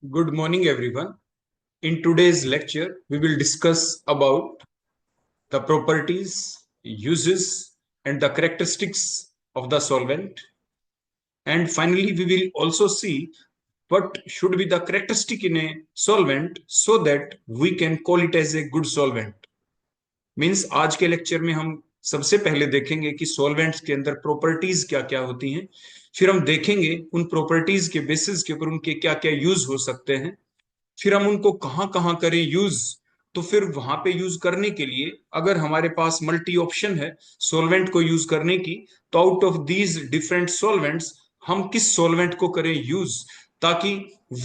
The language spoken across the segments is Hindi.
Good morning, everyone. In today's lecture, we will discuss about the properties, uses, and the characteristics of the solvent. And finally, we will also see what should be the characteristic in a solvent so that we can call it as a good solvent. Means आज के लेक्चर में हम सबसे पहले देखेंगे कि सॉल्वेंट्स के अंदर प्रॉपर्टीज क्या क्या होती हैं, फिर हम देखेंगे उन प्रॉपर्टीज के बेसिस के ऊपर उनके क्या क्या यूज हो सकते हैं, फिर हम उनको कहाँ कहाँ करें यूज। तो फिर वहां पे यूज करने के लिए अगर हमारे पास मल्टी ऑप्शन है सॉल्वेंट को यूज करने की, तो out of these different solvents हम किस सॉल्वेंट को करें यूज ताकि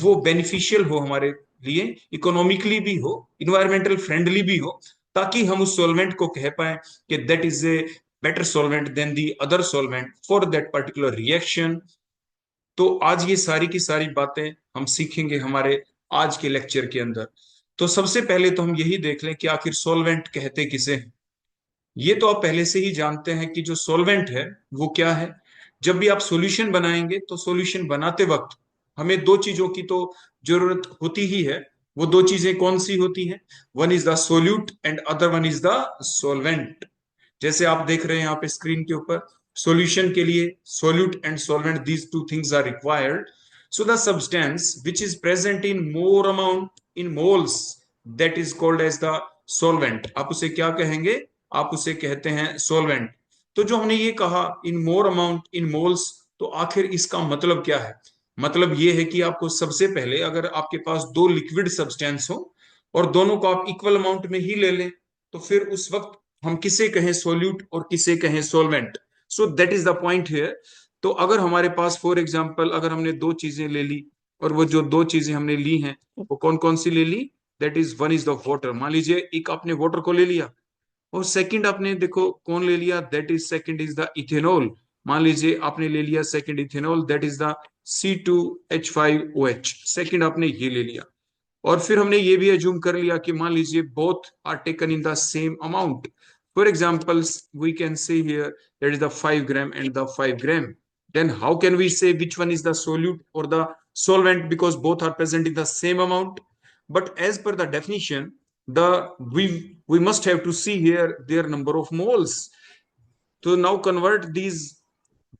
वो बेनिफिशियल हो हमारे लिए, इकोनॉमिकली भी हो, इन्वायरमेंटल फ्रेंडली भी हो, ताकि हम उस सॉल्वेंट को कह पाए कि that is a better solvent than the other solvent for that particular reaction. तो आज ये सारी की सारी बातें हम सीखेंगे हमारे आज के लेक्चर के अंदर। तो सबसे पहले तो हम यही देख लें कि आखिर सॉल्वेंट कहते किसे हैं। ये तो आप पहले से ही जानते हैं कि जो सॉल्वेंट है वो क्या है। जब भी आप सॉल्यूशन बनाएंगे तो सॉल्यूशन बनाते वक्त हमें दो चीजों की तो जरूरत होती ही है। वो दो चीजें कौन सी होती हैं? One is the solute and other one is the solvent. जैसे आप देख रहे हैं यहाँ पे स्क्रीन के ऊपर, सॉल्यूशन के लिए solute and solvent, these two things are required. So the substance which is present in more amount in moles, that is called as the solvent. आप उसे क्या कहेंगे? आप उसे कहते हैं सॉल्वेंट। तो जो हमने ये कहा इन मोर अमाउंट इन मोल्स, तो आखिर इसका मतलब क्या है? मतलब ये है कि आपको सबसे पहले अगर आपके पास दो लिक्विड सब्सटेंस हो और दोनों को आप इक्वल अमाउंट में ही ले लें, तो फिर उस वक्त हम किसे कहें सोल्यूट और किसे कहें solvent. So that is the point here. तो अगर हमारे पास फॉर एग्जांपल अगर हमने दो चीजें ले ली, और वो जो दो चीजें हमने ली हैं वो कौन कौन सी ले ली? That is one is the water. मान लीजिए एक आपने वाटर को ले लिया, और सेकंड आपने देखो कौन ले लिया, that is second is the ethanol. मान लीजिए आपने ले लिया second ethanol, that is the C2H5OH। Second आपने ये ले लिया, और फिर हमने ये भी एज्यूम कर लिया कि मान लीजिए both are taken in the same amount. For example we can say here that is the 5 gram and the 5 gram। then how can we say which one is the solute or the solvent, because both are present in the same amount? But as per the definition, the we must have to see here their number of moles. To now convert these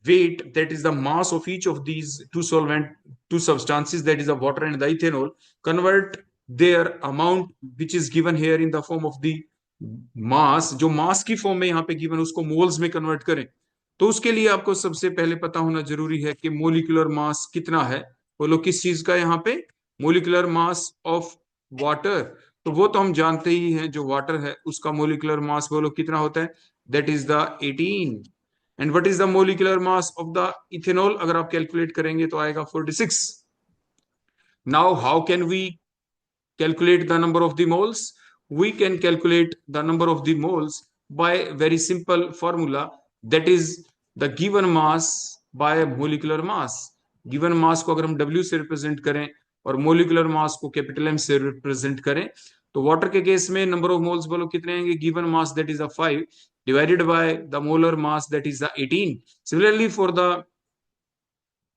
weight, that is the mass of each of these two substances, that is the water and the ethanol, convert their amount which is given here in the form of the मास, जो मास की फॉर्म में यहाँ पे गिवन उसको मोल्स में कन्वर्ट करें। तो उसके लिए आपको सबसे पहले पता होना जरूरी है कि मोलिकुलर मास कितना है। बोलो किस चीज का? यहाँ पे मोलिकुलर मास ऑफ वाटर। तो वो तो हम जानते ही हैं, जो वाटर है उसका मोलिकुलर मास बोलो कितना होता है? That is the 18। And what is the molecular mass of the ethanol? अगर आप कैलकुलेट करेंगे तो आएगा 46। Now how can we calculate the number of the moles? We can calculate the number of the moles by very simple formula, that is the given mass by molecular mass। given mass को अगर हम W से रिप्रेजेंट करें और मोलिकुलर मास को कैपिटल M से रिप्रेजेंट करें, तो वाटर के केस में नंबर ऑफ मोल्स बोलो कितने आएंगे? Given mass that is the 5 divided by the molar mass that is the 18। Similarly for the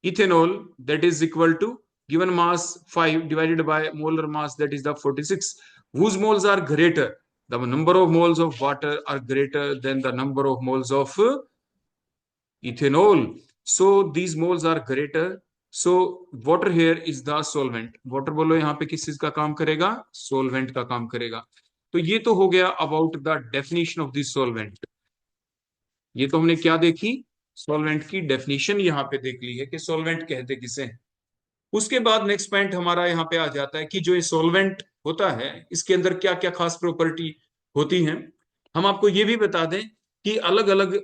ethanol, that is equal to given mass 5 divided by molar mass, that is the 46, whose moles are greater? The number of moles of water are greater than the number of moles of ethanol. So these moles are greater, so water here is the solvent। water बोलो यहाँ पे किस चीज का काम करेगा? solvent का काम करेगा। तो ये तो हो गया about the definition of this solvent। ये तो हमने क्या देखी? सॉल्वेंट की डेफिनेशन यहाँ पे देख ली है कि सॉल्वेंट कहते किसे हैं। उसके बाद नेक्स्ट पॉइंट हमारा यहाँ पे आ जाता है कि जो ये सॉल्वेंट होता है इसके अंदर क्या क्या खास प्रॉपर्टी होती हैं। हम आपको ये भी बता दें कि अलग अलग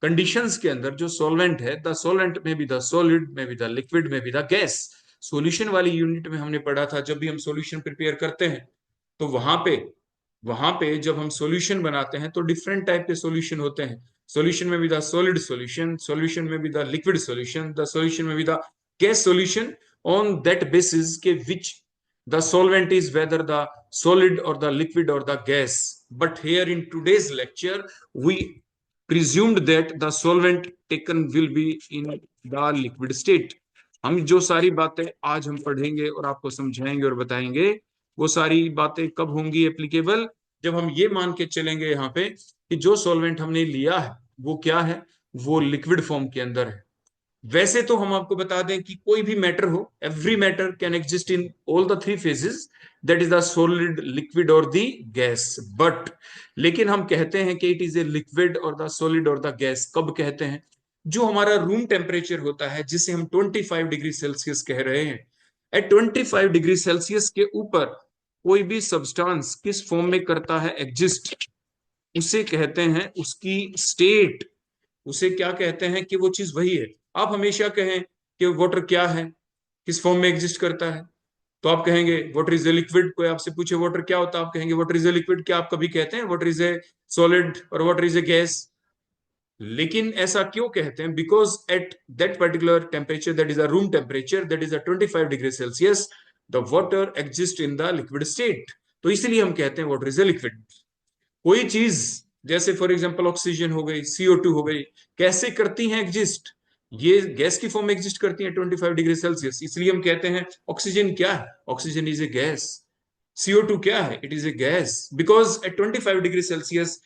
कंडीशंस के अंदर जो सॉल्वेंट है, द सॉल्वेंट में भी द सॉलिड में भी द लिक्विड में भी द गैस। सॉल्यूशन वाली यूनिट में हमने पढ़ा था, जब भी हम सॉल्यूशन प्रिपेयर करते हैं तो वहां पे जब हम सॉल्यूशन बनाते हैं तो डिफरेंट टाइप के सॉल्यूशन होते हैं। सॉल्यूशन में भी द सॉलिड सॉल्यूशन, सॉल्यूशन में भी the liquid solution, the solution में भी the gas solution. on that basis के which the solvent is whether the solid or the liquid or the gas। but here in today's lecture we presumed that the solvent taken will be in the liquid state। हम जो सारी बातें आज हम पढ़ेंगे और आपको समझाएंगे और बताएंगे, वो सारी बातें कब होंगी एप्लीकेबल? जब हम ये मान के चलेंगे यहाँ पे कि जो सॉल्वेंट हमने लिया है वो क्या है, वो लिक्विड फॉर्म के अंदर है। वैसे तो हम आपको बता दें कि कोई भी मैटर हो, every matter can exist in all the three phases, that is the solid, liquid और द गैस। बट लेकिन हम कहते हैं कि इट इज ए लिक्विड और द सॉलिड और द गैस कब कहते हैं? जो हमारा रूम टेम्परेचर होता है, जिसे हम 25 डिग्री सेल्सियस कह रहे हैं, एट 25 डिग्री सेल्सियस के ऊपर कोई भी सब्सटेंस किस फॉर्म में करता है एग्जिस्ट, उसे कहते हैं उसकी स्टेट। उसे क्या कहते हैं कि वो चीज वही है। आप हमेशा कहें कि वाटर क्या है, किस फॉर्म में एग्जिस्ट करता है, तो आप कहेंगे वाटर इज ए लिक्विड। कोई आपसे पूछे वाटर क्या होता है, आप कहेंगे वाटर इज ए लिक्विड। क्या आप कभी कहते हैं वाटर इज ए सॉलिड और वाटर इज ए गैस? लेकिन ऐसा क्यों कहते हैं? Because at that particular temperature, that is a room temperature, that is a 25 degree Celsius, the water exist in the liquid state. तो इसलिए हम कहते हैं वाटर इज ए लिक्विड। कोई चीज जैसे फॉर एग्जांपल ऑक्सीजन हो गई, CO2 हो गई, कैसे करती हैं एग्जिस्ट? ये गैस की फॉर्म में एग्जिस्ट करती है 25 डिग्री सेल्सियस, इसलिए हम कहते हैं ऑक्सीजन क्या है, oxygen is a gas. CO2 क्या है, it is a gas, because at 25 degree Celsius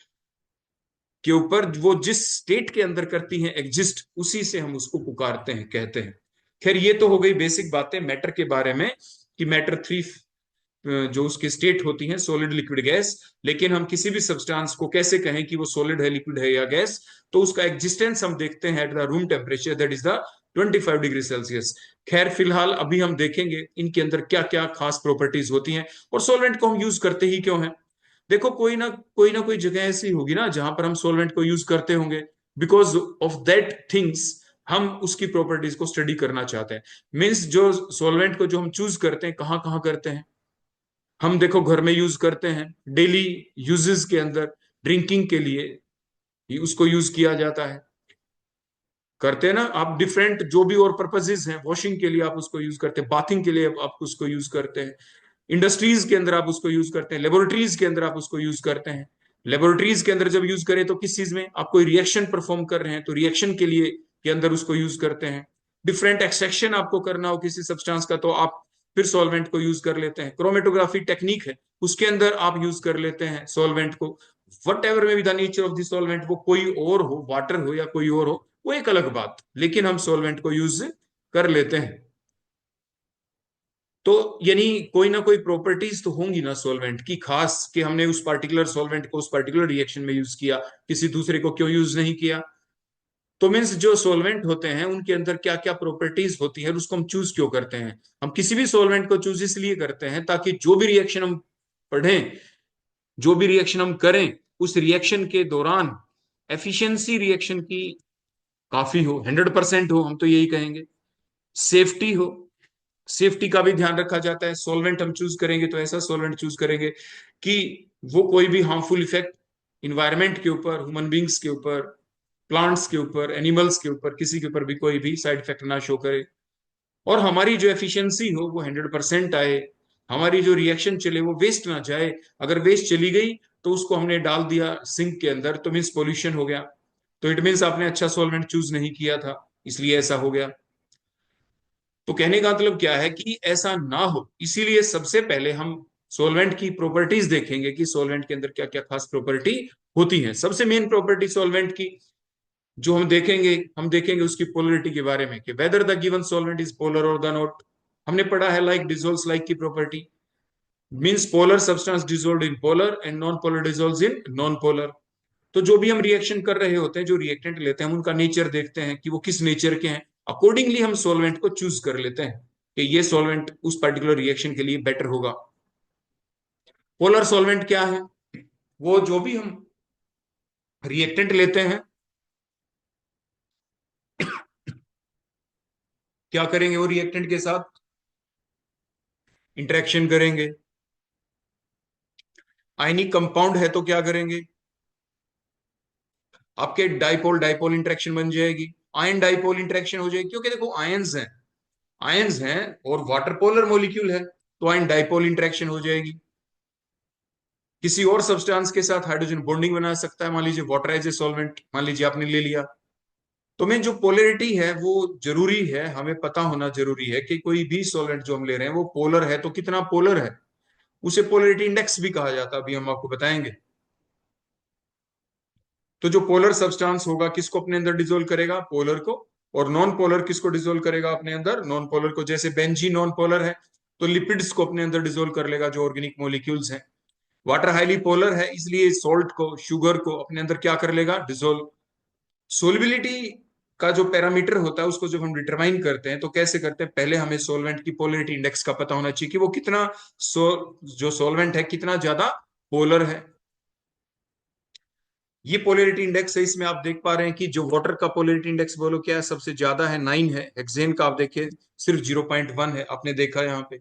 के ऊपर वो जिस स्टेट के अंदर करती हैं एग्जिस्ट, उसी से हम उसको पुकारते हैं, कहते हैं। खैर, ये तो हो गई बेसिक बातें मैटर के बारे में कि मैटर थ्री जो उसकी स्टेट होती है, सॉलिड, लिक्विड, गैस। लेकिन हम किसी भी सब्सटेंस को कैसे कहें कि वो सॉलिड है, लिक्विड है या गैस, तो उसका एग्जिस्टेंस हम देखते हैं eight the room temperature, that is the 25 degree Celsius. खैर, फिलहाल अभी हम देखेंगे इनके अंदर क्या क्या खास प्रॉपर्टीज होती हैं और सॉल्वेंट को हम यूज करते ही क्यों हैं। देखो, कोई ना कोई जगह ऐसी होगी ना जहां पर हम सॉल्वेंट को यूज करते होंगे, बिकॉज ऑफ दैट थिंग्स हम उसकी प्रॉपर्टीज को स्टडी करना चाहते हैं। मीन्स जो सॉल्वेंट को जो हम चूज करते हैं, कहाँ कहाँ करते हैं हम? देखो, घर में यूज करते हैं, डेली यूजेस के अंदर, ड्रिंकिंग के लिए ही उसको यूज किया जाता है, करते हैं ना आप? डिफरेंट जो भी और पर्पजेज हैं, वॉशिंग के लिए आप उसको यूज करते हैं, बाथिंग के लिए आप उसको यूज करते हैं, इंडस्ट्रीज के अंदर आप उसको यूज करते हैं, लेबोरेटरीज के अंदर आप उसको यूज करते हैं। लेबोरेटरीज के अंदर जब यूज करें तो किस चीज में? आप कोई रिएक्शन परफॉर्म कर रहे हैं तो रिएक्शन के लिए के अंदर उसको यूज करते हैं। डिफरेंट एक्सट्रैक्शन आपको करना हो किसी सब्सटेंस का, तो आप फिर सॉल्वेंट को यूज कर लेते हैं। क्रोमेटोग्राफी टेक्निक है, उसके अंदर आप यूज कर लेते हैं सॉल्वेंट को। वट एवर में be the nature of the solvent, वो कोई और हो, वाटर हो या कोई और हो, वो एक अलग बात, लेकिन हम सॉल्वेंट को यूज कर लेते हैं। तो यानी कोई ना कोई प्रॉपर्टीज तो होंगी ना सॉल्वेंट की खास, कि हमने उस पार्टिकुलर सॉल्वेंट को उस पार्टिकुलर रिएक्शन में यूज किया, किसी दूसरे को क्यों यूज नहीं किया। तो मीन्स जो सॉल्वेंट होते हैं उनके अंदर क्या क्या प्रॉपर्टीज होती है और उसको हम चूज क्यों करते हैं? हम किसी भी सॉल्वेंट को चूज इसलिए करते हैं ताकि जो भी रिएक्शन हम पढ़ें, जो भी रिएक्शन हम करें, उस रिएक्शन के दौरान एफिशिएंसी रिएक्शन की काफी हो, 100% हो, हम तो यही कहेंगे। सेफ्टी हो, सेफ्टी का भी ध्यान रखा जाता है। सॉल्वेंट हम चूज करेंगे तो ऐसा सॉल्वेंट चूज करेंगे कि वो कोई भी हार्मफुल इफेक्ट इन्वायरमेंट के ऊपर, ह्यूमन बींग्स के ऊपर, प्लांट्स के ऊपर, एनिमल्स के ऊपर, किसी के ऊपर भी कोई भी साइड इफेक्ट ना शो करे। और हमारी जो एफिशिएंसी हो वो 100% आए, हमारी जो रिएक्शन चले वो वेस्ट ना जाए। अगर वेस्ट चली गई तो उसको हमने डाल दिया सिंक के अंदर, तो मीन्स पोल्यूशन हो गया, तो इट मीन्स आपने अच्छा सॉल्वेंट चूज नहीं किया था, इसलिए ऐसा हो गया। तो कहने का मतलब क्या है कि ऐसा ना हो, इसीलिए सबसे पहले हम सॉल्वेंट की प्रॉपर्टीज देखेंगे कि सॉल्वेंट के अंदर क्या क्या खास प्रॉपर्टी होती है। सबसे मेन प्रॉपर्टी सॉल्वेंट की जो हम देखेंगे उसकी पोलरिटी के बारे में, कि whether the given solvent is polar और द नॉट। हमने पढ़ा है लाइक डिजोल्व्स लाइक की property, means polar substance dissolved in polar and non polar dissolves in non polar. तो जो भी हम रिएक्शन कर रहे होते हैं, जो रिएक्टेंट लेते हैं, हम उनका नेचर देखते हैं कि वो किस नेचर के हैं, अकॉर्डिंगली हम सॉल्वेंट को चूज कर लेते हैं कि ये सॉल्वेंट उस पर्टिकुलर रिएक्शन के लिए बेटर होगा। पोलर सॉल्वेंट क्या है? वो जो भी हम रिएक्टेंट लेते हैं, क्या करेंगे? वो रिएक्टेंट के साथ इंटरेक्शन करेंगे। आयनिक कंपाउंड है तो क्या करेंगे? आपके डाइपोल डाइपोल इंटरेक्शन बन जाएगी, आयन डाइपोल इंटरेक्शन हो जाएगी, क्योंकि देखो आयंस हैं और वाटर पोलर मॉलिक्यूल है, तो आयन डाइपोल इंटरेक्शन हो जाएगी। किसी और सब्सटेंस के साथ हाइड्रोजन बॉन्डिंग बना सकता है, मान लीजिए वाटर एज ए सॉल्वेंट, मान लीजिए आपने ले लिया, तो में जो पोलरिटी है वो जरूरी है, हमें पता होना जरूरी है कि कोई भी सॉल्वेंट जो हम ले रहे हैं वो पोलर है तो कितना पोलर है, उसे पोलरिटी इंडेक्स भी कहा जाता है, अभी हम आपको बताएंगे। तो जो पोलर सब्सटेंस होगा किसको अपने अंदर डिसोल्व करेगा, पोलर को। और नॉन पोलर किसको डिसोल्व करेगा अपने अंदर, नॉन पोलर को। जैसे बेंजीन नॉन पोलर है तो लिपिड्स को अपने अंदर डिसोल्व कर लेगा, जो ऑर्गेनिक मॉलिक्यूल्स हैं। वाटर हाईली पोलर है, इसलिए सॉल्ट को, शुगर को अपने अंदर क्या कर लेगा, डिसोल्व। सोलबिलिटी का जो पैरामीटर होता है उसको जब हम डिटरमाइन करते हैं तो कैसे करते हैं, पहले हमें सॉल्वेंट की पोलरिटी इंडेक्स का पता होना चाहिए कि वो कितना जो सॉल्वेंट है कितना ज्यादा पोलर है। ये पोलरिटी इंडेक्स है, इसमें आप देख पा रहे हैं कि जो वाटर का पोलरिटी इंडेक्स बोलो क्या है, सबसे ज्यादा है 9 है। हेक्सेन का आप देखिए सिर्फ 0.1 है, आपने देखा यहाँ पे।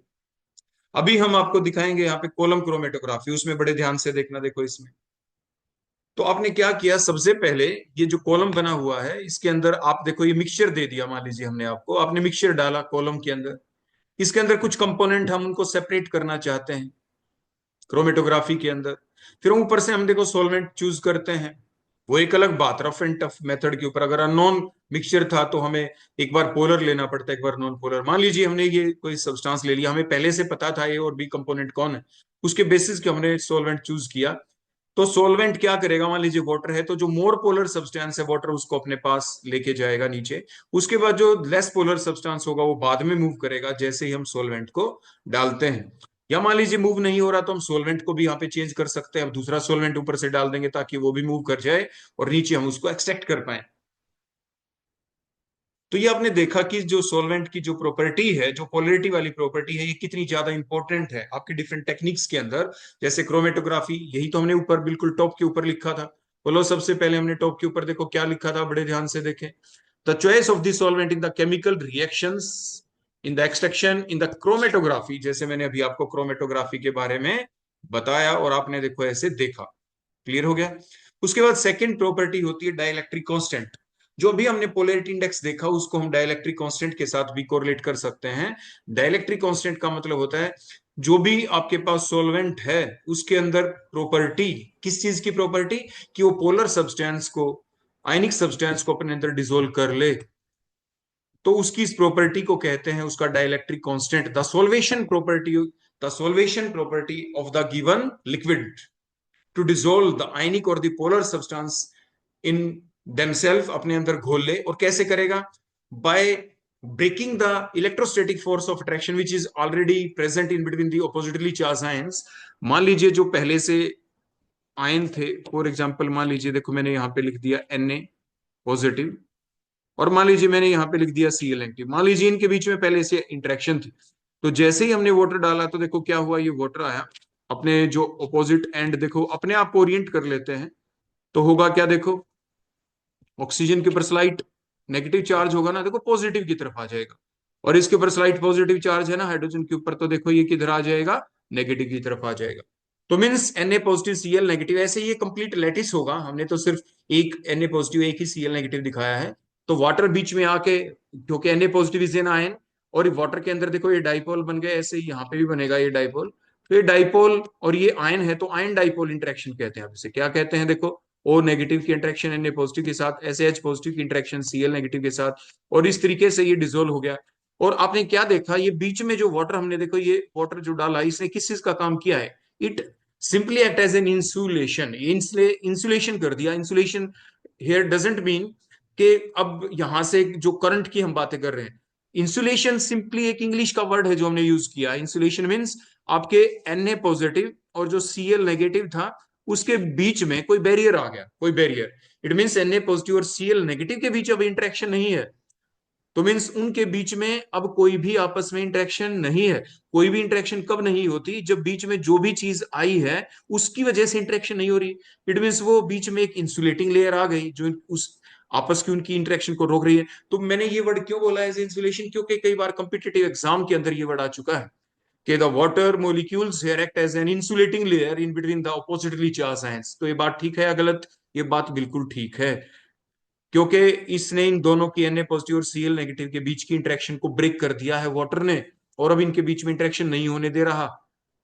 अभी हम आपको दिखाएंगे यहाँ पे कॉलम क्रोमेटोग्राफी, उसमें बड़े ध्यान से देखना, देखो इसमें। तो आपने क्या किया, सबसे पहले ये जो कॉलम बना हुआ है इसके अंदर आप देखो ये मिक्सचर दे दिया, मान लीजिए हमने आपको, आपने मिक्सचर डाला कॉलम के अंदर। इसके अंदर कुछ कंपोनेंट हम उनको सेपरेट करना चाहते हैं क्रोमेटोग्राफी के अंदर। फिर ऊपर से हम देखो सॉल्वेंट चूज करते हैं, वो एक अलग बात, रफ एंड टफ मेथड के ऊपर। अगर अननोन मिक्सचर था तो हमें एक बार पोलर लेना पड़ता है, एक बार नॉन पोलर। मान लीजिए हमने ये कोई सब्सटेंस ले लिया, हमें पहले से पता था ए और बी कंपोनेंट कौन है, उसके बेसिस के हमने सॉल्वेंट चूज किया। तो सॉल्वेंट क्या करेगा, मान लीजिए वाटर है तो जो मोर पोलर सब्सटेंस है वाटर उसको अपने पास लेके जाएगा नीचे। उसके बाद जो लेस पोलर सब्सटेंस होगा वो बाद में मूव करेगा जैसे ही हम सॉल्वेंट को डालते हैं। या मान लीजिए मूव नहीं हो रहा तो हम सॉल्वेंट को भी यहाँ पे चेंज कर सकते हैं, अब दूसरा सॉल्वेंट ऊपर से डाल देंगे ताकि वो भी मूव कर जाए और नीचे हम उसको एक्सट्रैक्ट कर पाए। तो ये आपने देखा कि जो सॉल्वेंट की जो प्रॉपर्टी है, जो पोलरिटी वाली प्रॉपर्टी है, ये कितनी ज्यादा इंपॉर्टेंट है आपके डिफरेंट टेक्निक्स के अंदर। जैसे क्रोमेटोग्राफी, यही तो हमने ऊपर बिल्कुल टॉप के ऊपर लिखा था। बोलो सबसे पहले हमने टॉप के ऊपर देखो क्या लिखा था, बड़े ध्यान से देखें। The choice of the solvent in the chemical reactions in the extraction in the chromatography, जैसे मैंने अभी आपको क्रोमेटोग्राफी के बारे में बताया और आपने देखो ऐसे देखा, क्लियर हो गया। उसके बाद सेकंड प्रॉपर्टी होती है डाइलेक्ट्रिक कांस्टेंट। जो भी हमने पोलैरिटी इंडेक्स देखा उसको हम डाइलेक्ट्रिक कांस्टेंट के साथ भी कोरिलेट कर सकते हैं। डाइलेक्ट्रिक कांस्टेंट का मतलब होता है जो भी आपके पास सॉल्वेंट है उसके अंदर प्रॉपर्टी, किस चीज की प्रॉपर्टी, कि वो पोलर सब्सटेंस को, आयनिक सब्सटेंस को अपने अंदर डिसोल्व कर ले, तो उसकी इस प्रॉपर्टी को कहते हैं उसका dielectric constant. The solvation property of the given liquid to dissolve the ionic और the polar substance in themself, अपने अंदर घोल ले। और कैसे करेगा, by breaking the electrostatic force of attraction which is already present in between the oppositely charge ions. मान लीजिए जो पहले से आयन थे, फॉर एग्जांपल मान लीजिए देखो मैंने यहां पे लिख दिया Na पॉजिटिव, और मान लीजिए मैंने यहाँ पे लिख दिया Cl नेगेटिव। मान लीजिए इनके बीच में पहले से इंटरेक्शन थी, तो जैसे ही हमने वाटर डाला तो देखो क्या हुआ, ये वाटर आया अपने जो अपोजिट एंड, देखो अपने आप को ओरिएंट कर लेते हैं तो होगा क्या, देखो ऑक्सीजन के ऊपर स्लाइट नेगेटिव चार्ज होगा ना, देखो पॉजिटिव की तरफ आ जाएगा। और इसके ऊपर स्लाइट पॉजिटिव चार्ज है ना हाइड्रोजन के ऊपर, तो देखो ये किधर आ जाएगा, नेगेटिव की तरफ आ जाएगा। तो means Na positive Cl negative, ऐसे ये कंप्लीट लैटिस होगा। हमने तो सिर्फ एक Na पॉजिटिव एक ही Cl नेगेटिव दिखाया है। तो वाटर बीच में आके, क्योंकि Na positive is an ion, और वाटर के अंदर देखो ये डाइपोल बन गया, ऐसे ही यहाँ पे भी बनेगा ये डाइपोल। तो ये डाइपोल और ये आयन है तो आयन डाइपोल इंटरेक्शन कहते हैं। आप इसे क्या कहते हैं, देखो ओ नेगेटिव की इंटरेक्शन Na पॉजिटिव के साथ, SH पॉजिटिव की इंटरेक्शन Cl नेगेटिव के साथ, और इस तरीके से ये डिसोल्व हो गया। और आपने क्या देखा, ये बीच में जो वाटर हमने, देखो ये वाटर जो डाला इसने किस चीज का काम किया है, it simply act as an insulation, insulation कर दिया। इंसुलेशन हेयर डजेंट मीन कि अब यहां से जो करंट की हम बातें कर रहे हैं, इंसुलेशन सिंपली एक इंग्लिश का वर्ड है जो हमने यूज किया। इंसुलेशन मीन्स आपके Na पॉजिटिव और जो Cl नेगेटिव था उसके बीच में कोई बैरियर आ गया, कोई barrier. It means Na positive और Cl नेगेटिव के बीच अब इंटरेक्शन नहीं है, तो मीन्स उनके बीच में अब कोई भी आपस में इंटरेक्शन नहीं है। कोई भी इंटरेक्शन कब नहीं होती, जब बीच में जो भी चीज आई है उसकी वजह से इंटरेक्शन नहीं हो रही। इट मीन्स वो बीच में एक इंसुलेटिंग लेयर आ गई जो उस आपस की उनकी इंटरेक्शन को रोक रही है। तो मैंने ये वर्ड क्यों बोला एज इंसुलेशन, क्योंकि कई बार कॉम्पिटिटिव एग्जाम के अंदर ये वर्ड आ चुका है कि the water molecules here act as an insulating layer in between the oppositely charge ions. तो ये बात ठीक है या गलत, ये बात बिल्कुल ठीक है, क्योंकि इसने इन दोनों की Na पॉजिटिव और Cl नेगेटिव के बीच की इंटरेक्शन को ब्रेक कर दिया है वाटर ने, और अब इनके बीच में इंटरेक्शन नहीं होने दे रहा।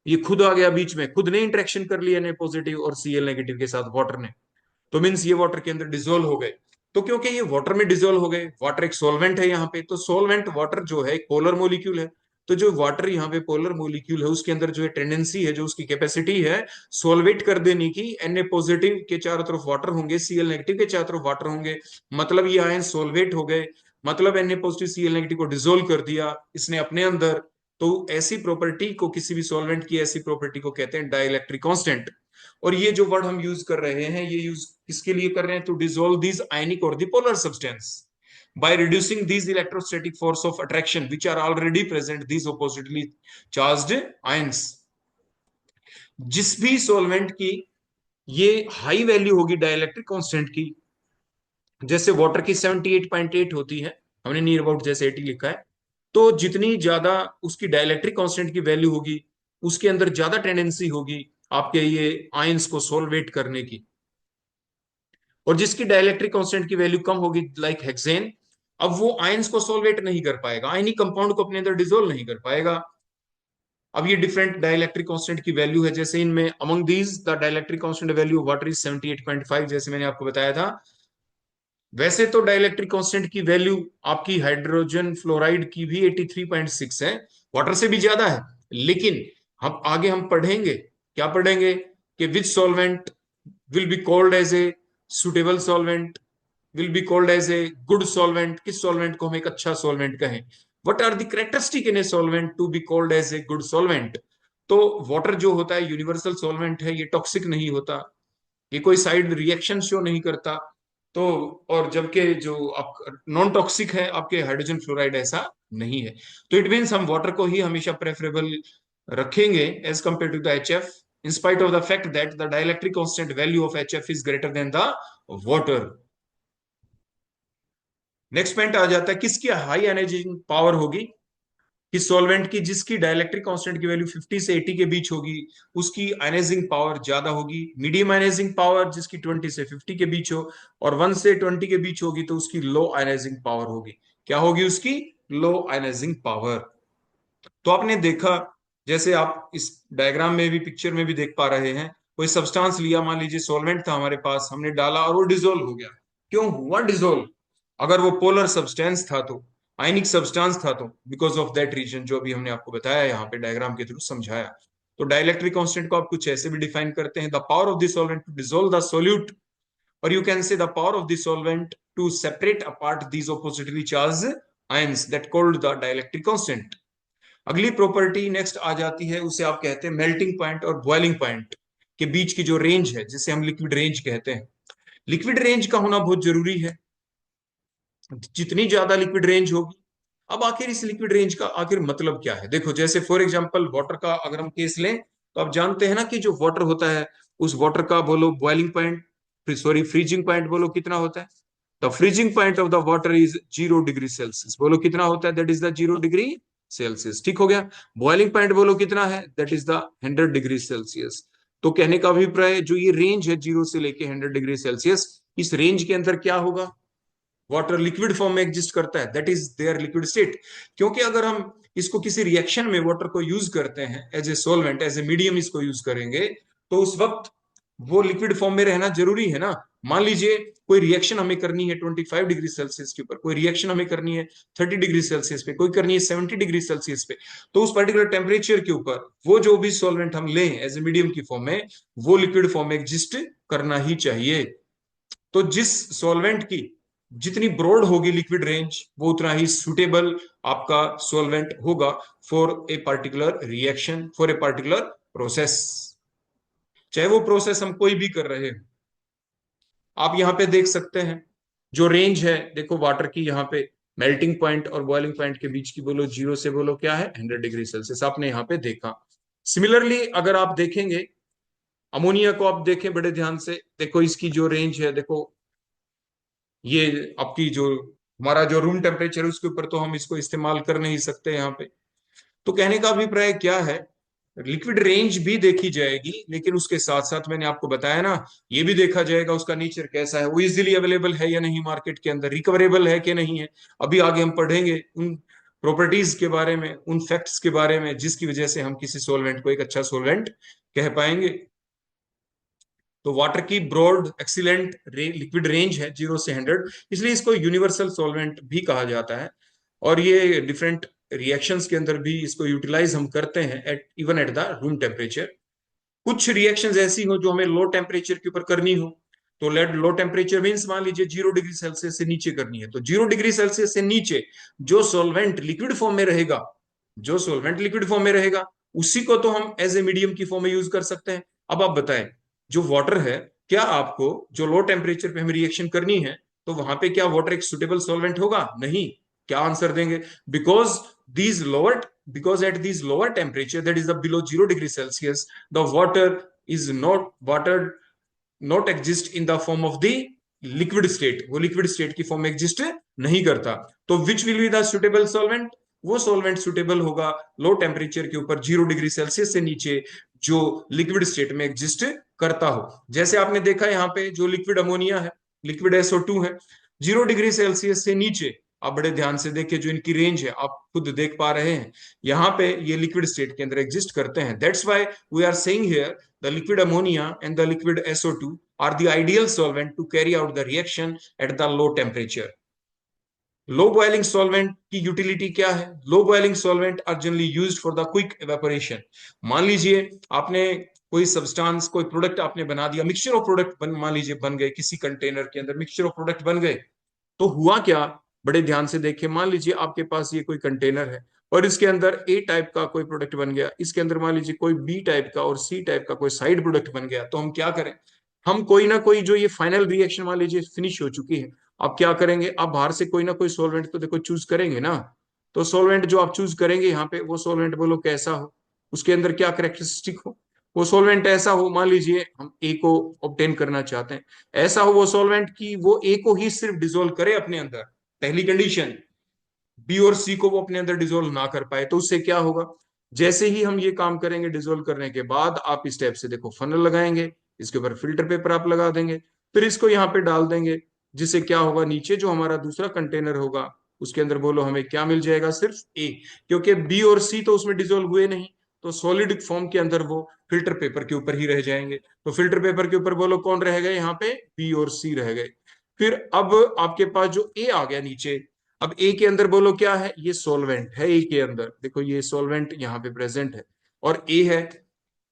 ये खुद आ गया बीच में, खुद ने इंटरेक्शन कर लिया Na पॉजिटिव और Cl नेगेटिव के साथ वाटर ने, तो मीन्स ये वाटर के अंदर डिसोल्व हो गए। तो क्योंकि ये वाटर में डिजोल्व हो गए, वाटर एक सोलवेंट है यहाँ पे, तो सोलवेंट वाटर जो है एक पोलर मोलिक्यूल है। तो जो वाटर यहाँ पे पोलर मोलिक्यूल है उसके अंदर जो है टेंडेंसी है, जो उसकी कैपेसिटी है सोलवेट कर देने की, Na पॉजिटिव के चारों तरफ वाटर होंगे, Cl नेगेटिव के चारों तरफ वाटर होंगे, मतलब ये आयन सोलवेट हो गए, मतलब Na पॉजिटिव Cl नेगेटिव को डिजोल्व कर दिया इसने अपने अंदर। तो ऐसी प्रॉपर्टी को, किसी भी सॉल्वेंट की ऐसी प्रॉपर्टी को कहते हैं डाइलेक्ट्रिक कांस्टेंट। और ये जो वर्ड हम यूज कर रहे हैं, ये यूज किसके लिए कर रहे हैं? टू डिसॉल्व दीज आयनिक और the polar substance by reducing these electrostatic force of attraction which are already present these oppositely charged ions। जिस भी सॉल्वेंट की ये हाई वैल्यू होगी डाइलेक्ट्रिक कांस्टेंट की, जैसे वाटर की 78.8 होती है, हमने नियर अबाउट जैसे 80 लिखा है, तो जितनी ज्यादा उसकी डाइलेक्ट्रिक कांस्टेंट की वैल्यू होगी, उसके अंदर ज्यादा टेंडेंसी होगी आपके ये आयंस को सोलवेट करने की। और जिसकी डाइलेक्ट्रिक कांस्टेंट की वैल्यू कम होगी, लाइक हेक्सेन, अब वो आयंस को सोलवेट नहीं कर पाएगा, आयनिक कंपाउंड को अपने अंदर डिसोल्व नहीं कर पाएगा। अब ये डिफरेंट डाइलेक्ट्रिक कांस्टेंट की वैल्यू है, जैसे इनमें among these the dielectric constant value water is 78.5, जैसे मैंने आपको बताया था। वैसे तो डाइलेक्ट्रिक कांस्टेंट की वैल्यू आपकी हाइड्रोजन फ्लोराइड की भी 83.6 है, वाटर से भी ज्यादा है। लेकिन हम आगे हम पढ़ेंगे, क्या पढ़ेंगे, कि which solvent will be called as a suitable solvent, will be called as a good solvent, किस सॉल्वेंट को हम एक अच्छा सॉल्वेंट कहें, what are the characteristic in a solvent to be called as a good solvent. तो वाटर जो होता है यूनिवर्सल सॉल्वेंट है, ये टॉक्सिक नहीं होता, ये कोई साइड रिएक्शन शो नहीं करता। तो और जबकि जो आप नॉन टॉक्सिक है आपके हाइड्रोजन फ्लोराइड, ऐसा नहीं है। तो इट मीन्स हम वाटर को ही हमेशा प्रेफरेबल रखेंगे as compare to the HF, in spite of the fact that the dielectric constant value of HF is greater than the water। Next point आ जाता है किसकी हाई एनर्जाइजिंग पावर होगी, किस सॉल्वेंट की जिसकी डाइलेक्ट्रिक कांस्टेंट की वैल्यू 50 से 80 के बीच होगी उसकी आयनाइजिंग पावर ज्यादा होगी। मीडियम आयनाइजिंग पावर जिसकी 20 से 50 के बीच हो, और 1 से 20 के बीच होगी तो उसकी लो आयनाइजिंग पावर होगी। क्या होगी उसकी? लो आयनाइजिंग पावर। तो आपने देखा, जैसे आप इस डायग्राम में भी पिक्चर में भी देख पा रहे हैं, कोई सब्सटेंस लिया, मान लीजिए सॉल्वेंट था हमारे पास, हमने डाला और वो डिजोल्व हो गया। क्यों हुआ डिजोल्व? अगर वो पोलर सब्सटेंस था तो, आयनिक सब्सटेंस था तो, बिकॉज ऑफ दैट रीजन जो अभी हमने आपको बताया यहाँ पे डायग्राम के थ्रू समझाया। तो डाइलेक्ट्रिक कांस्टेंट को आप कुछ ऐसे भी डिफाइन करते हैं, the power of the solvent to dissolve the solute, और you can say the power of the solvent to separate apart these oppositely charge ions, that called the dielectric constant. अगली प्रॉपर्टी नेक्स्ट आ जाती है, उसे आप कहते हैं मेल्टिंग पॉइंट और बॉइलिंग पॉइंट के बीच की जो रेंज है, जिसे हम लिक्विड रेंज कहते हैं। लिक्विड रेंज का होना बहुत जरूरी है, जितनी ज्यादा लिक्विड रेंज होगी। अब आखिर इस लिक्विड रेंज का आखिर मतलब क्या है? देखो, जैसे फॉर एग्जांपल वाटर का अगर हम केस लें, तो आप जानते हैं ना कि जो वाटर होता है, उस वाटर का बोलो boiling point, sorry freezing point बोलो कितना होता है? The freezing point of the water is 0 degree Celsius. बोलो कितना होता है? That is the 0 degree Celsius. ठीक हो गया। बॉइलिंग पॉइंट बोलो कितना है? That is the 100 degree Celsius. तो कहने का अभिप्राय, जो ये रेंज है 0 से लेके 100 डिग्री सेल्सियस, इस रेंज के अंदर क्या होगा? वाटर लिक्विड फॉर्म में एग्जिस्ट करता है, that is their liquid state. क्योंकि अगर हम इसको किसी रिएक्शन में वाटर को यूज करते हैं as a solvent, as a medium इसको यूज करेंगे, तो उस वक्त वो लिक्विड फॉर्म में रहना जरूरी है ना। मान लीजिए कोई रिएक्शन हमें करनी है 25 डिग्री सेल्सियस के ऊपर, कोई रिएक्शन हमें करनी है 30 डिग्री सेल्सियस पे, कोई करनी है 70 डिग्री सेल्सियस पे, तो उस पर्टिकुलर टेम्परेचर के ऊपर वो जो भी सॉल्वेंट हम लें एज ए मीडियम की फॉर्म में, वो लिक्विड फॉर्म में एग्जिस्ट करना ही चाहिए। तो जिस सॉल्वेंट की जितनी ब्रॉड होगी लिक्विड रेंज, वो उतना ही सुटेबल आपका सॉल्वेंट होगा for a particular reaction, for a particular process, चाहे वो प्रोसेस हम कोई भी कर रहे हैं। आप यहां पे देख सकते हैं जो रेंज है, देखो वाटर की यहाँ पे मेल्टिंग पॉइंट और बॉइलिंग पॉइंट के बीच की बोलो 0 से बोलो क्या है? 100 डिग्री सेल्सियस, आपने यहाँ पे देखा। सिमिलरली अगर आप देखेंगे अमोनिया को, आप देखें बड़े ध्यान से, देखो इसकी जो रेंज है, देखो ये आपकी जो हमारा जो रूम टेम्परेचर है उसके ऊपर तो हम इसको इस्तेमाल कर नहीं सकते यहाँ पे। तो कहने का अभिप्राय क्या है, लिक्विड रेंज भी देखी जाएगी, लेकिन उसके साथ साथ मैंने आपको बताया ना, ये भी देखा जाएगा उसका नेचर कैसा है, वो इजीली अवेलेबल है या नहीं मार्केट के अंदर, रिकवरेबल है कि नहीं है। अभी आगे हम पढ़ेंगे उन प्रॉपर्टीज के बारे में, उन फैक्ट्स के बारे में, जिसकी वजह से हम किसी सोलवेंट को एक अच्छा सोलवेंट कह पाएंगे। तो वाटर की ब्रॉड एक्सीलेंट लिक्विड रेंज है 0 से 100, इसलिए इसको यूनिवर्सल सॉल्वेंट भी कहा जाता है। और ये डिफरेंट रिएक्शंस के अंदर भी इसको यूटिलाइज हम करते हैं at even at the room temperature. कुछ रिएक्शंस ऐसी हो जो हमें लो टेम्परेचर के ऊपर करनी हो, तो लेट लो टेम्परेचर मीन्स मान लीजिए 0 डिग्री सेल्सियस से नीचे करनी है, तो 0 डिग्री सेल्सियस से नीचे जो सॉल्वेंट लिक्विड फॉर्म में रहेगा, जो सॉल्वेंट लिक्विड फॉर्म में रहेगा उसी को तो हम एज ए मीडियम की फॉर्म में यूज कर सकते हैं। अब आप बताएं, जो वाटर है, क्या आपको जो लो टेम्परेचर पे हमें रिएक्शन करनी है तो वहां पे क्या वाटर एक सुटेबल सॉल्वेंट होगा? नहीं। क्या आंसर देंगे? Because these lower because at these lower temperature, that is the below 0 degree Celsius, the water not exist in the form of the liquid state, वो liquid state की फॉर्म में एग्जिस्ट नहीं करता। तो which will be the suitable solvent? वो सॉल्वेंट सुटेबल होगा लो टेम्परेचर के ऊपर 0 डिग्री सेल्सियस से नीचे जो लिक्विड स्टेट में एग्जिस्ट करता हो। जैसे आपने देखा यहाँ पे जो लिक्विड अमोनिया है, लिक्विड SO2 है, 0 डिग्री सेल्सियस से नीचे, आप बड़े ध्यान से देखिए जो इनकी रेंज है आप खुद देख पा रहे हैं, यहाँ पे ये लिक्विड स्टेट के अंदर एग्जिस्ट करते हैं। That's why we are saying here the liquid ammonia and the liquid SO2 are the ideal solvent to carry out the reaction at the low temperature. Low boiling solvent की यूटिलिटी क्या है? Low boiling solvent are generally used for the quick evaporation. मान लीजिए आपने कोई सब्सटेंस, कोई प्रोडक्ट आपने बना दिया, मिक्सचर ऑफ प्रोडक्ट मान लीजिए बन गए, किसी कंटेनर के अंदर मिक्सचर ऑफ प्रोडक्ट बन गए, तो हुआ क्या? बड़े ध्यान से देखिए, मान लीजिए आपके पास ये कोई कंटेनर है और इसके अंदर ए टाइप का कोई प्रोडक्ट बन गया, इसके अंदर मान लीजिए कोई बी टाइप का और सी टाइप का कोई साइड प्रोडक्ट बन गया, तो हम क्या करें? हम कोई ना कोई जो ये फाइनल रिएक्शन मान लीजिए फिनिश हो चुकी है, आप क्या करेंगे? आप बाहर से कोई ना कोई सोलवेंट तो देखो चूज करेंगे ना। तो सोलवेंट जो आप चूज करेंगे यहाँ पे, वो सोलवेंट बोलो कैसा हो, उसके अंदर क्या करेक्टरिस्टिक हो। वो सोलवेंट ऐसा हो, मान लीजिए हम ए को ऑब्टेन करना चाहते हैं, ऐसा हो वो सोलवेंट की वो ए को ही सिर्फ डिसोल्व करे अपने अंदर, पहली कंडीशन। बी और सी को वो अपने अंदर डिसोल्व ना कर पाए, तो उससे क्या होगा? जैसे ही हम ये काम करेंगे, डिसोल्व करने के बाद आप इस टाइप से देखो फनल लगाएंगे, इसके ऊपर फिल्टर पेपर आप लगा देंगे, फिर इसको यहाँ पे डाल देंगे, जिससे क्या होगा? नीचे जो हमारा दूसरा कंटेनर होगा उसके अंदर बोलो हमें क्या मिल जाएगा? सिर्फ ए, क्योंकि बी और सी तो उसमें डिसोल्व हुए नहीं, तो सॉलिड फॉर्म के अंदर वो फिल्टर पेपर के ऊपर ही रह जाएंगे। तो फिल्टर पेपर के ऊपर बोलो कौन रह गए? यहाँ पे बी और सी रह गए। फिर अब आपके पास जो ए आ गया नीचे, अब ए के अंदर बोलो क्या है? ये सॉल्वेंट है। ए के अंदर देखो ये सॉल्वेंट यहाँ पे प्रेजेंट है और ए है,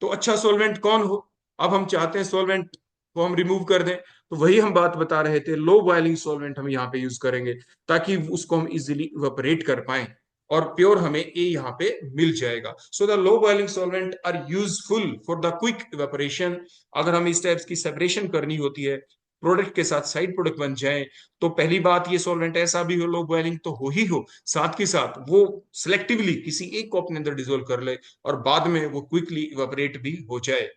तो अच्छा सॉल्वेंट कौन हो? अब हम चाहते हैं सॉल्वेंट को हम रिमूव कर दें, तो वही हम बात बता रहे थे, लो बॉइलिंग सॉल्वेंट हम यहाँ पे यूज करेंगे ताकि उसको हम इजीली इवेपोरेट कर पाए और प्योर हमें ए यहाँ पे मिल जाएगा। So the low boiling solvent are useful for the quick evaporation. अगर हम इस टाइप्स की सेपरेशन करनी होती है, प्रोडक्ट के साथ साइड प्रोडक्ट बन जाए, तो पहली बात ये सॉल्वेंट ऐसा भी हो, लो बॉइलिंग तो हो ही हो, साथ के साथ वो सिलेक्टिवली किसी एक को अपने अंदर डिसोल्व कर ले और बाद में वो क्विकली इवेपोरेट भी हो जाए।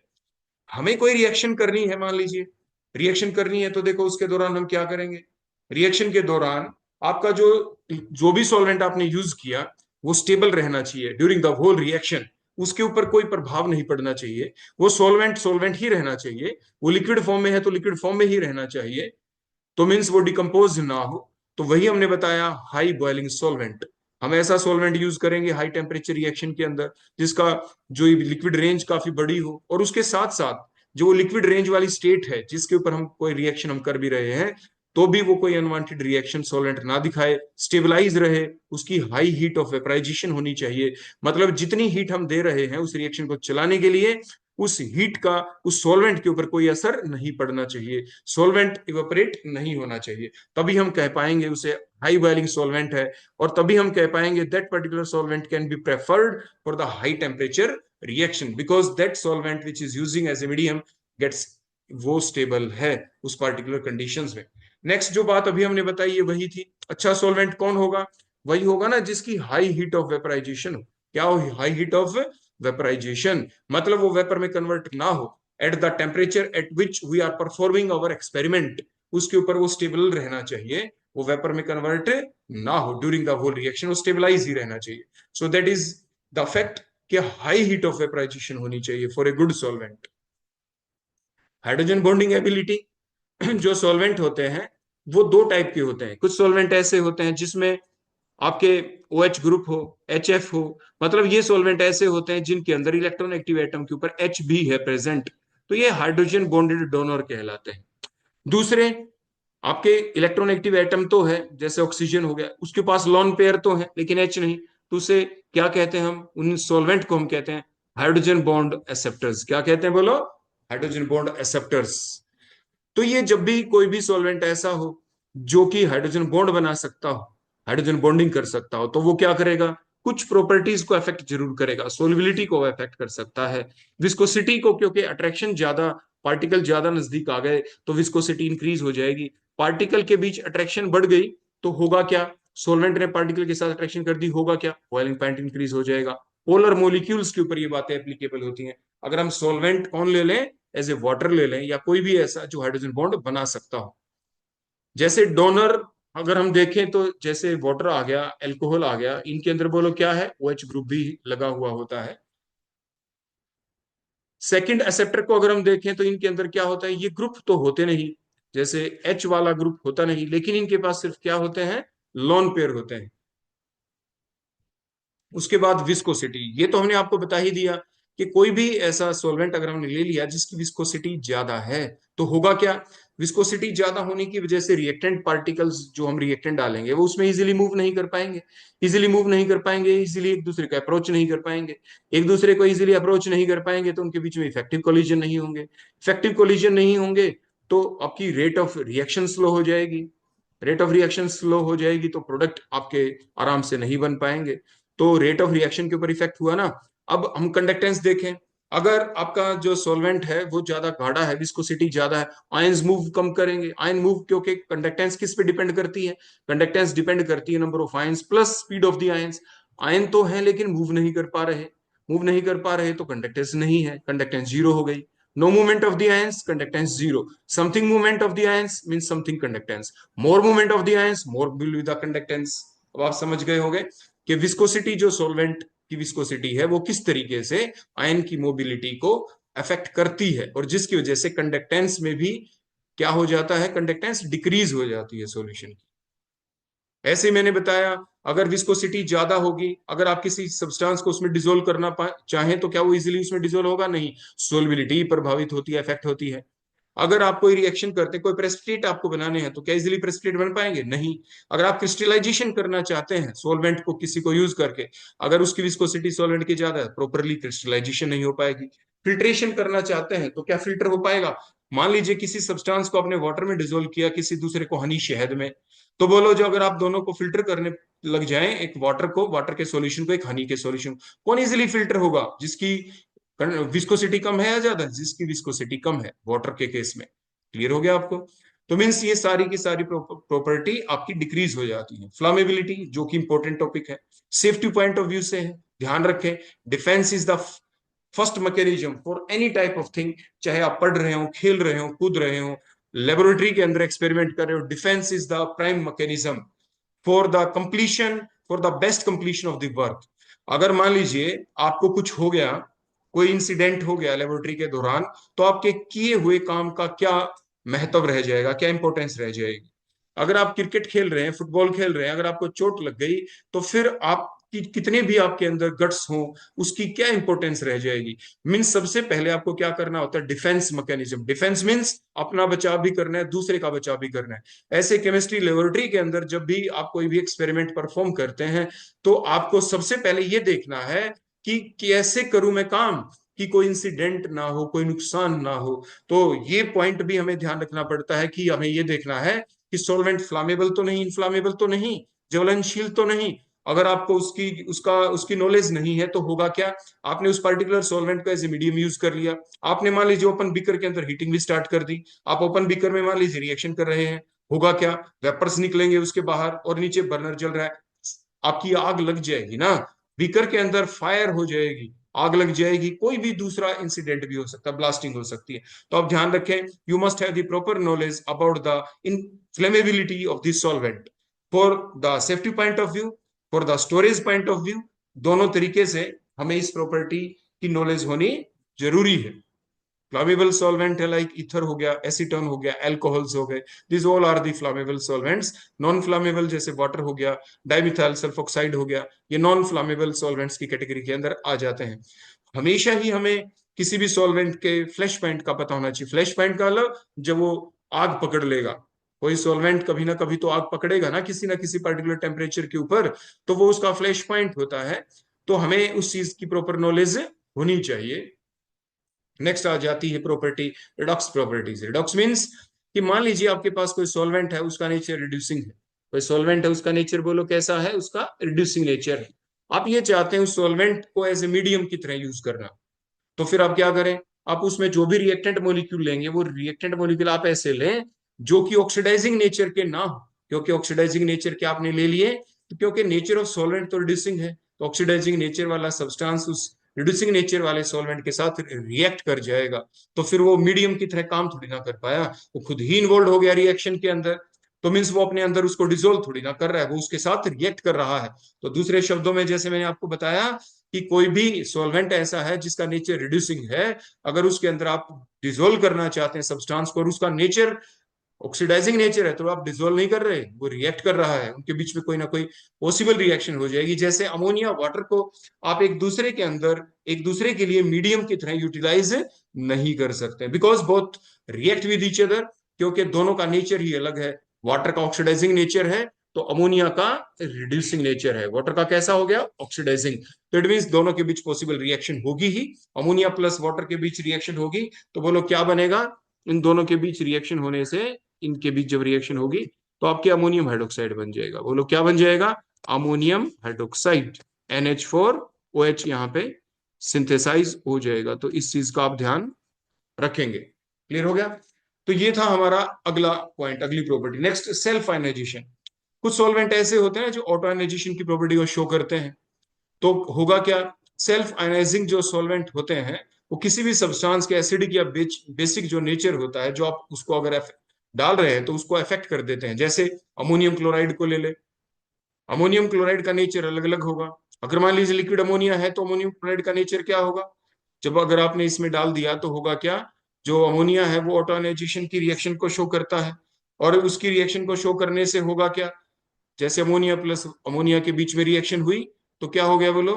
हमें कोई रिएक्शन करनी है, मान लीजिए रिएक्शन करनी है, तो देखो उसके दौरान हम क्या करेंगे? रिएक्शन के दौरान आपका जो जो भी सॉल्वेंट आपने यूज किया वो स्टेबल रहना चाहिए ड्यूरिंग द होल रिएक्शन, उसके ऊपर कोई प्रभाव नहीं पड़ना चाहिए, वो सॉल्वेंट सॉल्वेंट ही रहना चाहिए, वो लिक्विड फॉर्म में है तो लिक्विड फॉर्म में ही रहना चाहिए, तो मीन्स वो डिकम्पोज ना हो। तो वही हमने बताया हाई बॉइलिंग सॉल्वेंट। हम ऐसा सॉल्वेंट यूज करेंगे हाई टेम्परेचर रिएक्शन के अंदर जिसका जो लिक्विड रेंज काफी बड़ी हो, और उसके साथ साथ जो लिक्विड रेंज वाली स्टेट है जिसके ऊपर हम कोई रिएक्शन हम कर भी रहे हैं तो भी वो कोई अनवांटेड रिएक्शन सॉल्वेंट ना दिखाए, स्टेबलाइज रहे, उसकी हाई हीट ऑफ वेपराइजेशन होनी चाहिए। मतलब जितनी हीट हम दे रहे हैं उस रिएक्शन को चलाने के लिए, उस हीट का उस सॉल्वेंट के ऊपर कोई असर नहीं पड़ना चाहिए, सॉल्वेंट इवेपोरेट नहीं होना चाहिए, तभी हम कह पाएंगे उसे हाई बॉइलिंग सॉल्वेंट है। और तभी हम कह पाएंगे that particular solvent can be preferred for the high temperature reaction because that solvent which is using as a medium gets, वो स्टेबल है उस पर्टिकुलर कंडीशंस में। नेक्स्ट जो बात अभी हमने बताई ये वही थी, अच्छा सॉल्वेंट कौन होगा? वही होगा ना जिसकी हाई हीट ऑफ वेपराइजेशन हो। क्या हो? हाई हीट ऑफ वेपराइजेशन, मतलब वो वेपर में कन्वर्ट ना हो at the temperature at which we are performing our experiment, उसके ऊपर वो स्टेबल रहना चाहिए, वो वेपर में कन्वर्ट ना हो ड्यूरिंग द होल रिएक्शन, वो स्टेबलाइज ही रहना चाहिए। So that is the fact कि हाई हीट ऑफ वेपराइजेशन होनी चाहिए for a good solvent. Hydrogen bonding ability, जो सॉल्वेंट होते हैं वो दो टाइप के होते हैं। कुछ सॉल्वेंट ऐसे होते हैं जिसमें आपके OH ग्रुप हो, HF हो, मतलब ये सॉल्वेंट ऐसे होते हैं जिनके अंदर इलेक्ट्रॉन एक्टिव एटम के ऊपर H भी है प्रेजेंट, तो ये हाइड्रोजन बॉन्डेड डोनर कहलाते हैं। दूसरे, आपके इलेक्ट्रोनेगेटिव एटम तो है, जैसे ऑक्सीजन हो गया, उसके पास लोन पेयर तो है लेकिन एच नहीं, तो उसे क्या कहते हैं हम, उन सॉल्वेंट को हम कहते हैं हाइड्रोजन बॉन्ड एक्सेप्टर्स। क्या कहते हैं बोलो? Hydrogen bond acceptors. तो ये जब भी कोई भी सॉल्वेंट ऐसा हो जो कि हाइड्रोजन बॉन्ड बना सकता हो, हाइड्रोजन बॉन्डिंग कर सकता हो, तो वो क्या करेगा, कुछ प्रॉपर्टीज को अफेक्ट जरूर करेगा। सोलिबिलिटी को अफेक्ट कर सकता है, विस्कोसिटी को, क्योंकि अट्रैक्शन ज्यादा, पार्टिकल ज्यादा नजदीक आ गए तो विस्कोसिटी इंक्रीज हो जाएगी। पार्टिकल के बीच अट्रैक्शन बढ़ गई तो होगा क्या, सोलवेंट ने पार्टिकल के साथ अट्रैक्शन कर दी, होगा क्या, बॉइलिंग पॉइंट इंक्रीज हो जाएगा। पोलर मोलिक्यूल्स के ऊपर ये बातें एप्लीकेबल होती हैं। अगर हम सोलवेंट कौन ले लें, एज ए वाटर ले लें, या कोई भी ऐसा जो हाइड्रोजन बॉन्ड बना सकता हो। जैसे डोनर अगर हम देखें तो जैसे वाटर आ गया, एल्कोहल आ गया, इनके अंदर बोलो क्या है, OH ग्रुप भी लगा हुआ होता है। सेकंड एक्सेप्टर को अगर हम देखें तो इनके अंदर क्या होता है, ये ग्रुप तो होते नहीं, जैसे H वाला ग्रुप होता नहीं, लेकिन इनके पास सिर्फ क्या होते हैं, लोन पेयर होते हैं। उसके बाद विस्कोसिटी, ये तो हमने आपको बता ही दिया कि कोई भी ऐसा सॉल्वेंट अगर हमने ले लिया जिसकी विस्कोसिटी ज्यादा है तो होगा क्या, विस्कोसिटी ज्यादा होने की वजह से रिएक्टेंट पार्टिकल्स जो हम रिएक्टेंट डालेंगे वो उसमें इजीली मूव नहीं कर पाएंगे, इजीली मूव नहीं कर पाएंगे, इजीली एक दूसरे को अप्रोच नहीं कर पाएंगे, एक दूसरे को इजीली अप्रोच नहीं कर पाएंगे तो उनके बीच में इफेक्टिव कोलिजन नहीं होंगे, इफेक्टिव कोलिजन नहीं होंगे तो आपकी रेट ऑफ रिएक्शन स्लो हो जाएगी, रेट ऑफ रिएक्शन स्लो हो जाएगी तो प्रोडक्ट आपके आराम से नहीं बन पाएंगे। तो रेट ऑफ रिएक्शन के ऊपर इफेक्ट हुआ ना। अब हम कंडक्टेंस देखें, अगर आपका जो सॉल्वेंट है वो ज्यादा गाढ़ा है, विस्कोसिटी ज्यादा है, आयंस मूव कम करेंगे, आयन मूव, क्योंकि कंडक्टेंस किस पे डिपेंड करती है, कंडक्टेंस डिपेंड करती है number of ions plus speed of the ions. Ion तो है लेकिन मूव नहीं कर पा रहे, मूव नहीं कर पा रहे तो कंडक्टेंस नहीं है, कंडक्टेंस जीरो हो गई। No movement of the ions, conductance zero. Something movement of the ions means something conductance, more movement of the ions, more will be the conductance. अब आप समझ गए होंगे कि विस्कोसिटी, जो सॉल्वेंट की विस्कोसिटी है वो किस तरीके से आयन की मोबिलिटी को अफेक्ट करती है, और जिसकी वजह से कंडक्टेंस में भी क्या हो जाता है, कंडक्टेंस डिक्रीज हो जाती है सॉल्यूशन की। ऐसे ही मैंने बताया, अगर विस्कोसिटी ज्यादा होगी, अगर आप किसी सब्सटेंस को उसमें डिसोल्व करना चाहें तो क्या वो इजीली उसमें डिसोल्व होगा, नहीं, सोलबिलिटी प्रभावित होती है, अफेक्ट होती है। अगर आप कोई रिएक्शन करते हैं, कोई प्रेसिपिटेट आपको बनाने हैं तो क्या इजीली प्रेसिपिटेट बन पाएंगे, नहीं। अगर आप क्रिस्टलाइजेशन करना चाहते हैं सॉल्वेंट को किसी को यूज करके, अगर उसकी विस्कोसिटी सॉल्वेंट की ज्यादा है, प्रॉपरली क्रिस्टलाइजेशन नहीं हो पाएगी। फिल्ट्रेशन करना चाहते हैं तो क्या फिल्टर हो पाएगा, मान लीजिए किसी सब्सटेंस को आपने वाटर में डिसोल्व किया, किसी दूसरे को हनी शहद में, तो बोलो जो अगर आप दोनों को फिल्टर करने लग जाएं, एक वाटर को, वाटर के सॉल्यूशन को, एक हनी के सॉल्यूशन, कौन इजीली फिल्टर होगा, जिसकी विस्कोसिटी कम है या ज्यादा, जिसकी विस्कोसिटी कम है, वाटर के केस में। क्लियर हो गया आपको? तो मीन्स ये सारी की सारी प्रॉपर्टी आपकी डिक्रीज हो जाती है। फ्लामेबिलिटी, जो कि इंपॉर्टेंट टॉपिक है, सेफ्टी पॉइंट ऑफ व्यू से है, ध्यान रखें, defence is the first mechanism for any type of thing. चाहे आप पढ़ रहे हो, खेल रहे हो, कूद रहे हो, लेबोरेटरी के अंदर एक्सपेरिमेंट कर रहे हो, defence is the prime mechanism for the completion, for the best completion of the work. अगर मान लीजिए आपको कुछ हो गया, कोई इंसिडेंट हो गया लेबोरेटरी के दौरान, तो आपके किए हुए काम का क्या महत्व रह जाएगा, क्या इंपॉर्टेंस रह जाएगी। अगर आप क्रिकेट खेल रहे हैं, फुटबॉल खेल रहे हैं, अगर आपको चोट लग गई तो फिर आप कितने भी आपके अंदर गट्स हो, उसकी क्या इंपॉर्टेंस रह जाएगी। मीन्स सबसे पहले आपको क्या करना होता है, डिफेंस मैकेनिज्म। डिफेंस मीन्स अपना बचाव भी करना है, दूसरे का बचाव भी करना है। ऐसे केमिस्ट्री लेबोरेटरी के अंदर जब भी आप कोई भी एक्सपेरिमेंट परफॉर्म करते हैं तो आपको सबसे पहले ये देखना है कि कैसे करूं मैं काम, कि कोई इंसिडेंट ना हो, कोई नुकसान ना हो। तो ये पॉइंट भी हमें ध्यान रखना पड़ता है कि हमें ये देखना है कि सॉल्वेंट फ्लामेबल तो नहीं, इन्फ्लामेबल तो नहीं, ज्वलनशील तो नहीं। अगर आपको उसकी नॉलेज नहीं है तो होगा क्या, आपने उस पर्टिकुलर सॉल्वेंट को एज ए मीडियम यूज कर लिया, आपने मान लीजिए ओपन बीकर के अंदर हीटिंग भी स्टार्ट कर दी, आप ओपन बीकर में मान लीजिए रिएक्शन कर रहे हैं, होगा क्या, वेपर्स निकलेंगे उसके बाहर और नीचे बर्नर जल रहा है, आपकी आग लग जाएगी ना, बीकर के अंदर फायर हो जाएगी, आग लग जाएगी, कोई भी दूसरा इंसिडेंट भी हो सकता है, ब्लास्टिंग हो सकती है। तो आप ध्यान रखें, you must have the proper knowledge about the inflammability of this solvent for the safety point of view, for the storage point of view. दोनों तरीके से हमें इस प्रॉपर्टी की नॉलेज होनी जरूरी है। फ्लामेबल सॉल्वेंट है लाइक ईथर हो गया, एसीटोन हो गया, एल्कोहल्स हो गए, this all are the flammable solvents. Non flammable जैसे वाटर हो गया, डाइमिथाइल सल्फोक्साइड हो गया, ये नॉन फ्लामेबल सॉल्वेंट्स की कैटेगरी के अंदर आ जाते हैं। हमेशा ही हमें किसी भी सॉल्वेंट के फ्लैश पॉइंट का पता होना चाहिए। फ्लैश पॉइंट का मतलब जब वो आग पकड़ लेगा, कोई सॉल्वेंट कभी ना कभी तो आग पकड़ेगा ना किसी पर्टिकुलर टेम्परेचर के ऊपर, तो वो उसका फ्लैश पॉइंट होता है। तो हमें उस चीज की प्रॉपर नॉलेज होनी चाहिए। नेक्स्ट आ जाती है property, redox properties. Redox means कि मान लीजिए आपके पास कोई सॉल्वेंट है, उसका नेचर रिड्यूसिंग है। कोई सॉल्वेंट है, उसका नेचर बोलो कैसा है, उसका रिड्यूसिंग नेचर है। आप ये चाहते हैं उस सॉल्वेंट को एज ए मीडियम की तरह यूज करना, तो फिर आप क्या करें, आप उसमें जो भी रिएक्टेंट मॉलिक्यूल लेंगे, वो रिएक्टेंट मॉलिक्यूल आप ऐसे लें जो कि ऑक्सीडाइजिंग नेचर के ना हो। क्योंकि ऑक्सीडाइजिंग नेचर के आपने ले लिए, तो क्योंकि नेचर ऑफ सॉल्वेंट तो रिड्यूसिंग है, तो ऑक्सीडाइजिंग नेचर वाला सब्सटेंस उस रिड्यूसिंग नेचर वाले सॉल्वेंट के साथ रिएक्ट कर जाएगा। तो फिर वो मीडियम की तरह काम थोड़ी ना कर पाया, वो खुद ही इन्वॉल्व हो गया रिएक्शन के अंदर। तो मीन्स वो अपने अंदर उसको डिसोल्व थोड़ी ना कर रहा है, वो उसके साथ रिएक्ट कर रहा है। तो दूसरे शब्दों में जैसे मैंने आपको बताया कि कोई भी सॉल्वेंट ऐसा है जिसका नेचर रिड्यूसिंग है, अगर उसके अंदर आप डिसोल्व करना चाहते हैं सब्सटेंस को, और उसका नेचर ऑक्सीडाइजिंग नेचर है, तो आप डिसोल्व नहीं कर रहे, वो रिएक्ट कर रहा है, उनके बीच में कोई ना कोई पॉसिबल रिएक्शन हो जाएगी। जैसे अमोनिया वाटर को आप एक दूसरे के अंदर एक दूसरे के लिए मीडियम की तरह यूटिलाइज नहीं कर सकते, because both react with each other, क्योंकि दोनों का नेचर ही अलग है। वाटर का ऑक्सीडाइजिंग नेचर है, तो अमोनिया का रिड्यूसिंग नेचर है। वाटर का कैसा हो गया, ऑक्सीडाइजिंग। तो इट मीन दोनों के बीच पॉसिबल रिएक्शन होगी ही, अमोनिया प्लस वाटर के बीच रिएक्शन होगी। तो बोलो क्या बनेगा, इन दोनों के बीच रिएक्शन होने से, इनके बीच जब रिएक्शन होगी तो आपके अमोनियम हाइड्रोक्साइड बन जाएगा। बोलो क्या बन जाएगा, अमोनियम हाइड्रोक्साइड, NH4OH यहाँ पे सिंथेसाइज हो जाएगा। तो इस चीज का आप ध्यान रखेंगे। क्लियर हो गया। तो ये था हमारा अगला पॉइंट, अगली प्रॉपर्टी। Next, self ionization. कुछ सॉल्वेंट ऐसे होते हैं जो ऑटो आयनाइजेशन की प्रॉपर्टी को शो करते हैं। तो होगा क्या, सेल्फ आयनाइजिंग जो सॉल्वेंट होते हैं, वो किसी भी सब्सटेंस के एसिडिक या बेसिक जो नेचर होता है, जो आप उसको अगर डाल रहे हैं तो उसको अफेक्ट कर देते हैं। जैसे अमोनियम क्लोराइड को ले ले, अमोनियम क्लोराइड का नेचर अलग अलग होगा। अगर मान लीजिए लिक्विड अमोनिया है, तो अमोनियम क्लोराइड का नेचर क्या होगा, जब अगर आपने इसमें डाल दिया तो होगा क्या, जो अमोनिया है वो ऑटोनाइजेशन की रिएक्शन को शो करता है, और उसकी रिएक्शन को शो करने से होगा क्या, जैसे अमोनिया प्लस अमोनिया के बीच में रिएक्शन हुई, तो क्या हो गया बोलो,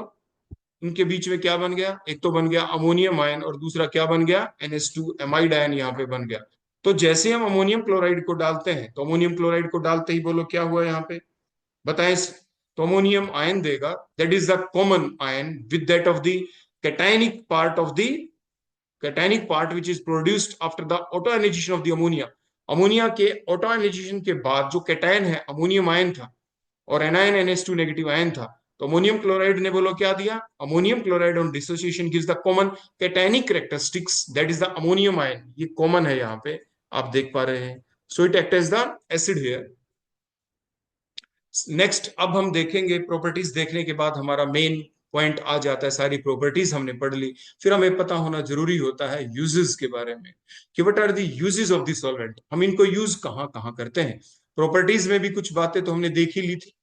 उनके बीच में क्या बन गया, एक तो बन गया अमोनियम आयन, और दूसरा क्या बन गया, NH2 एमाइड आयन यहाँ पे बन गया। तो जैसे हम अमोनियम क्लोराइड को डालते हैं, तो अमोनियम क्लोराइड को डालते ही बोलो क्या हुआ यहाँ पे, बताएं। तो अमोनियम आयन देगा, that is the common ion with that of the cationic part of the cationic part which is produced after the autoionization of the ammonia. Ammonia के ऑटोनाइजेशन के बाद जो कैटायन है अमोनियम आयन था, और एनायन NH2 नेगेटिव आयन था। तो अमोनियम क्लोराइड ने बोलो क्या दिया, ammonium chloride on dissociation gives the common cationic characteristics, that is the ammonium ion. ये कॉमन है यहाँ पे, आप देख पा रहे हैं। So it act as the acid here. Next, अब हम देखेंगे प्रॉपर्टीज। देखने के बाद हमारा मेन पॉइंट आ जाता है, सारी प्रॉपर्टीज हमने पढ़ ली, फिर हमें पता होना जरूरी होता है यूजेस के बारे में, कि what are the uses of the solvent, हम इनको यूज कहाँ कहाँ करते हैं। प्रॉपर्टीज में भी कुछ बातें तो हमने देख ही ली थी,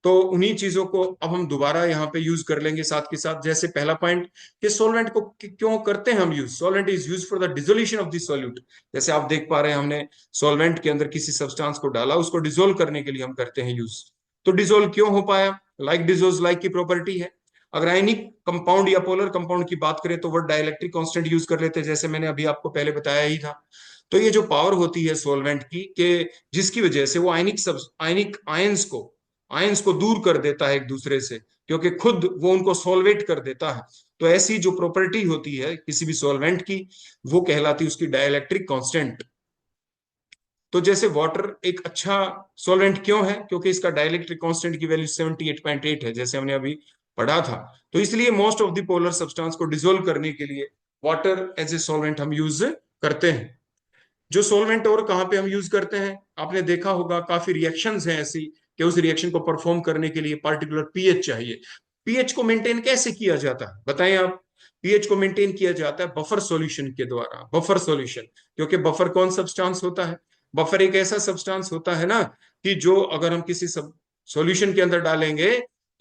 तो उन्हीं चीजों को अब हम दोबारा यहाँ पे यूज कर लेंगे साथ के साथ। जैसे पहला पॉइंट, कि सॉल्वेंट को क्यों करते हैं हम use, solvent is use for the dissolution of the solute. जैसे आप देख पा रहे हैं, हमने सॉल्वेंट के अंदर किसी सब्सटेंस को डाला, उसको डिसोल्व करने के लिए हम करते हैं यूज। तो डिसोल्व क्यों हो पाया, लाइक डिसोल्व लाइक की प्रॉपर्टी है। अगर आयनिक कंपाउंड या पोलर कंपाउंड की बात करें, तो वो डाइलेक्ट्रिक कांस्टेंट यूज कर लेते हैं, जैसे मैंने अभी आपको पहले बताया ही था। तो ये जो पावर होती है सॉल्वेंट की, कि जिसकी वजह से वो आयनिक आयंस को दूर कर देता है एक दूसरे से, क्योंकि खुद वो उनको सॉल्वेट कर देता है। तो ऐसी जो प्रॉपर्टी होती है किसी भी सॉल्वेंट की, वो कहलाती है उसकी डाइलेक्ट्रिक कांस्टेंट। तो जैसे वाटर एक अच्छा सॉल्वेंट क्यों है, क्योंकि इसका डाइलेक्ट्रिक कांस्टेंट की वैल्यू 78.8 है, जैसे हमने अभी पढ़ा था। तो इसलिए most of the polar substance को डिसोल्व करने के लिए वाटर एज ए सॉल्वेंट हम यूज करते हैं। जो सॉल्वेंट और कहाँ पे हम यूज करते हैं, आपने देखा होगा काफी रिएक्शंस हैं ऐसी, कि उस रिएक्शन को परफॉर्म करने के लिए पार्टिकुलर पीएच चाहिए। पीएच को मेंटेन कैसे किया जाता है, बताएं आप। पीएच को मेंटेन किया जाता है बफर सॉल्यूशन के द्वारा। बफर सॉल्यूशन, क्योंकि बफर कौन सब्सटेंस होता है, बफर एक ऐसा सब्सटेंस होता है ना, कि जो अगर हम किसी सब सॉल्यूशन के अंदर डालेंगे,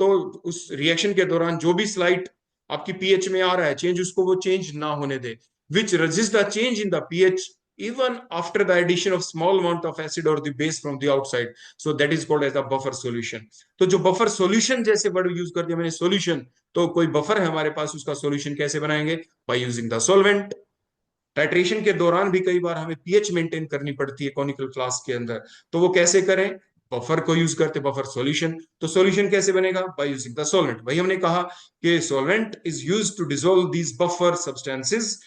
तो उस रिएक्शन के दौरान जो भी स्लाइट आपकी पीएच में आ रहा है चेंज, उसको वो चेंज ना होने दे, which resist the change in the pH even after the addition of small amount of acid or the base from the outside. So that is called as the buffer solution. तो जो बफर सॉल्यूशन जैसे वर्ड यूज कर दिया मैंने सॉल्यूशन, तो कोई बफर है हमारे पास, उसका सॉल्यूशन कैसे बनाएंगे? Bye using the solvent. Titration के दौरान भी कई बार हमें पीएच मेंटेन करनी पड़ती है कॉनिकल फ्लास्क के अंदर, तो वो कैसे करें? बफर को यूज करते, बफर सॉल्यूशन। तो सॉल्यूशन कैसे बनेगा? By using the solvent. वही हमने कहा कि solvent is used to dissolve these buffer substances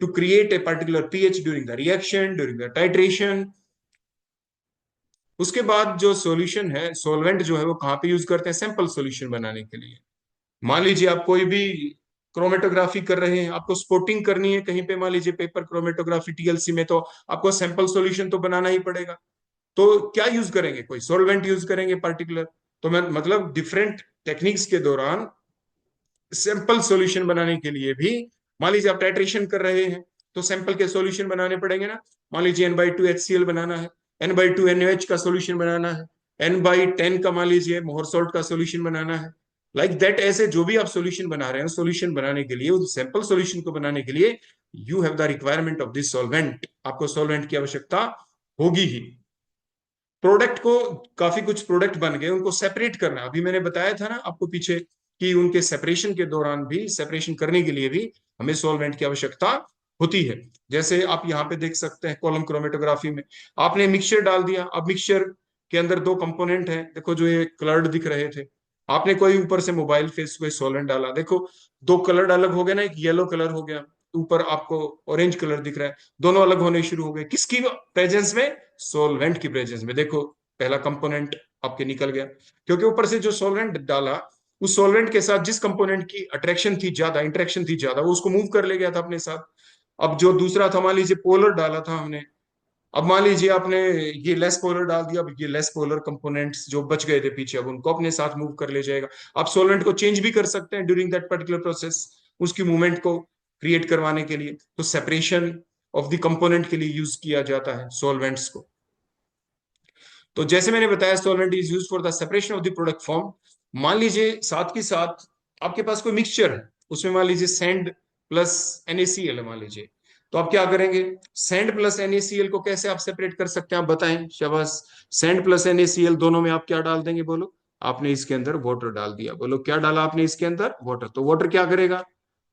to create a particular pH during the reaction, during the titration. उसके बाद जो सॉल्यूशन है, सॉल्वेंट जो है वो कहाँ पे यूज करते हैं? सैंपल सॉल्यूशन बनाने के लिए। मान लीजिए आप कोई भी क्रोमेटोग्राफी कर रहे हैं, आपको स्पॉटिंग करनी है कहीं पे, मान लीजिए पेपर क्रोमेटोग्राफी टीएलसी में, तो आपको सैंपल सॉल्यूशन तो बनाना ही पड़ेगा। तो क्या यूज करेंगे? कोई सॉल्वेंट यूज करेंगे पर्टिकुलर। तो मैं मतलब डिफरेंट टेक्निक्स के दौरान सैंपल सॉल्यूशन बनाने के लिए भी, मान लीजिए आप टाइट्रेशन कर रहे हैं तो सैंपल के सॉल्यूशन बनाने पड़ेंगे ना। मान लीजिए N/2 HCl बनाना है, N/2 NaOH का सॉल्यूशन बनाना है, N/10 का मान लीजिए मोहर सॉल्ट का सॉल्यूशन बनाना है। लाइक दैट, ऐसे जो भी आप सॉल्यूशन बना रहे हैं, सॉल्यूशन बनाने के लिए, उस सैंपल सॉल्यूशन को बनाने के लिए you have the requirement of this solvent. आपको सॉल्वेंट की आवश्यकता होगी ही। प्रोडक्ट को, काफी कुछ प्रोडक्ट बन गए, उनको सेपरेट करना, अभी मैंने बताया था ना आपको पीछे कि उनके सेपरेशन के दौरान भी, सेपरेशन करने के लिए भी हमें सॉल्वेंट की आवश्यकता होती है। जैसे आप यहाँ पे देख सकते हैं कॉलम क्रोमेटोग्राफी में, आपने मिक्सचर डाल दिया। अब मिक्सचर के अंदर दो कंपोनेंट हैं, देखो जो ये कलर्ड दिख रहे थे, आपने कोई ऊपर से मोबाइल फेस कोई सॉल्वेंट डाला, देखो दो कलर अलग हो गए ना, एक येलो कलर हो गया, ऊपर आपको ऑरेंज कलर दिख रहा है, दोनों अलग होने शुरू हो गए। किसकी प्रेजेंस में? सॉल्वेंट की प्रेजेंस में। देखो पहला कंपोनेंट आपके निकल गया, क्योंकि ऊपर से जो सॉल्वेंट डाला, उस सॉल्वेंट के साथ जिस कंपोनेंट की अट्रैक्शन थी ज्यादा, इंटरेक्शन थी ज्यादा, वो उसको मूव कर ले गया था अपने साथ। अब जो दूसरा था, मान लीजिए पोलर डाला था हमने, अब मान लीजिए आपने ये लेस पोलर डाल दिया, अब ये लेस पोलर कंपोनेंट्स जो बच गए थे पीछे, अब उनको अपने साथ मूव कर ले जाएगा। आप सॉल्वेंट को चेंज भी कर सकते हैं ड्यूरिंग दैट पर्टिकुलर प्रोसेस, उसकी मूवमेंट को क्रिएट करवाने के लिए। तो सेपरेशन ऑफ द कंपोनेंट के लिए यूज किया जाता है सॉल्वेंट्स को। तो जैसे मैंने बताया, solvent is use for the separation of the product form. मान लीजिए साथ के साथ आपके पास कोई मिक्सचर है, उसमें मान लीजिए सैंड प्लस NaCl है मान लीजिए, तो आप क्या करेंगे? सैंड प्लस NaCl को कैसे आप सेपरेट कर सकते हैं? आप बताएं, शाबाश। सैंड प्लस NaCl दोनों में आप क्या डाल देंगे? बोलो। आपने इसके अंदर वाटर डाल दिया। बोलो क्या डाला आपने इसके अंदर? वाटर। तो वाटर क्या करेगा?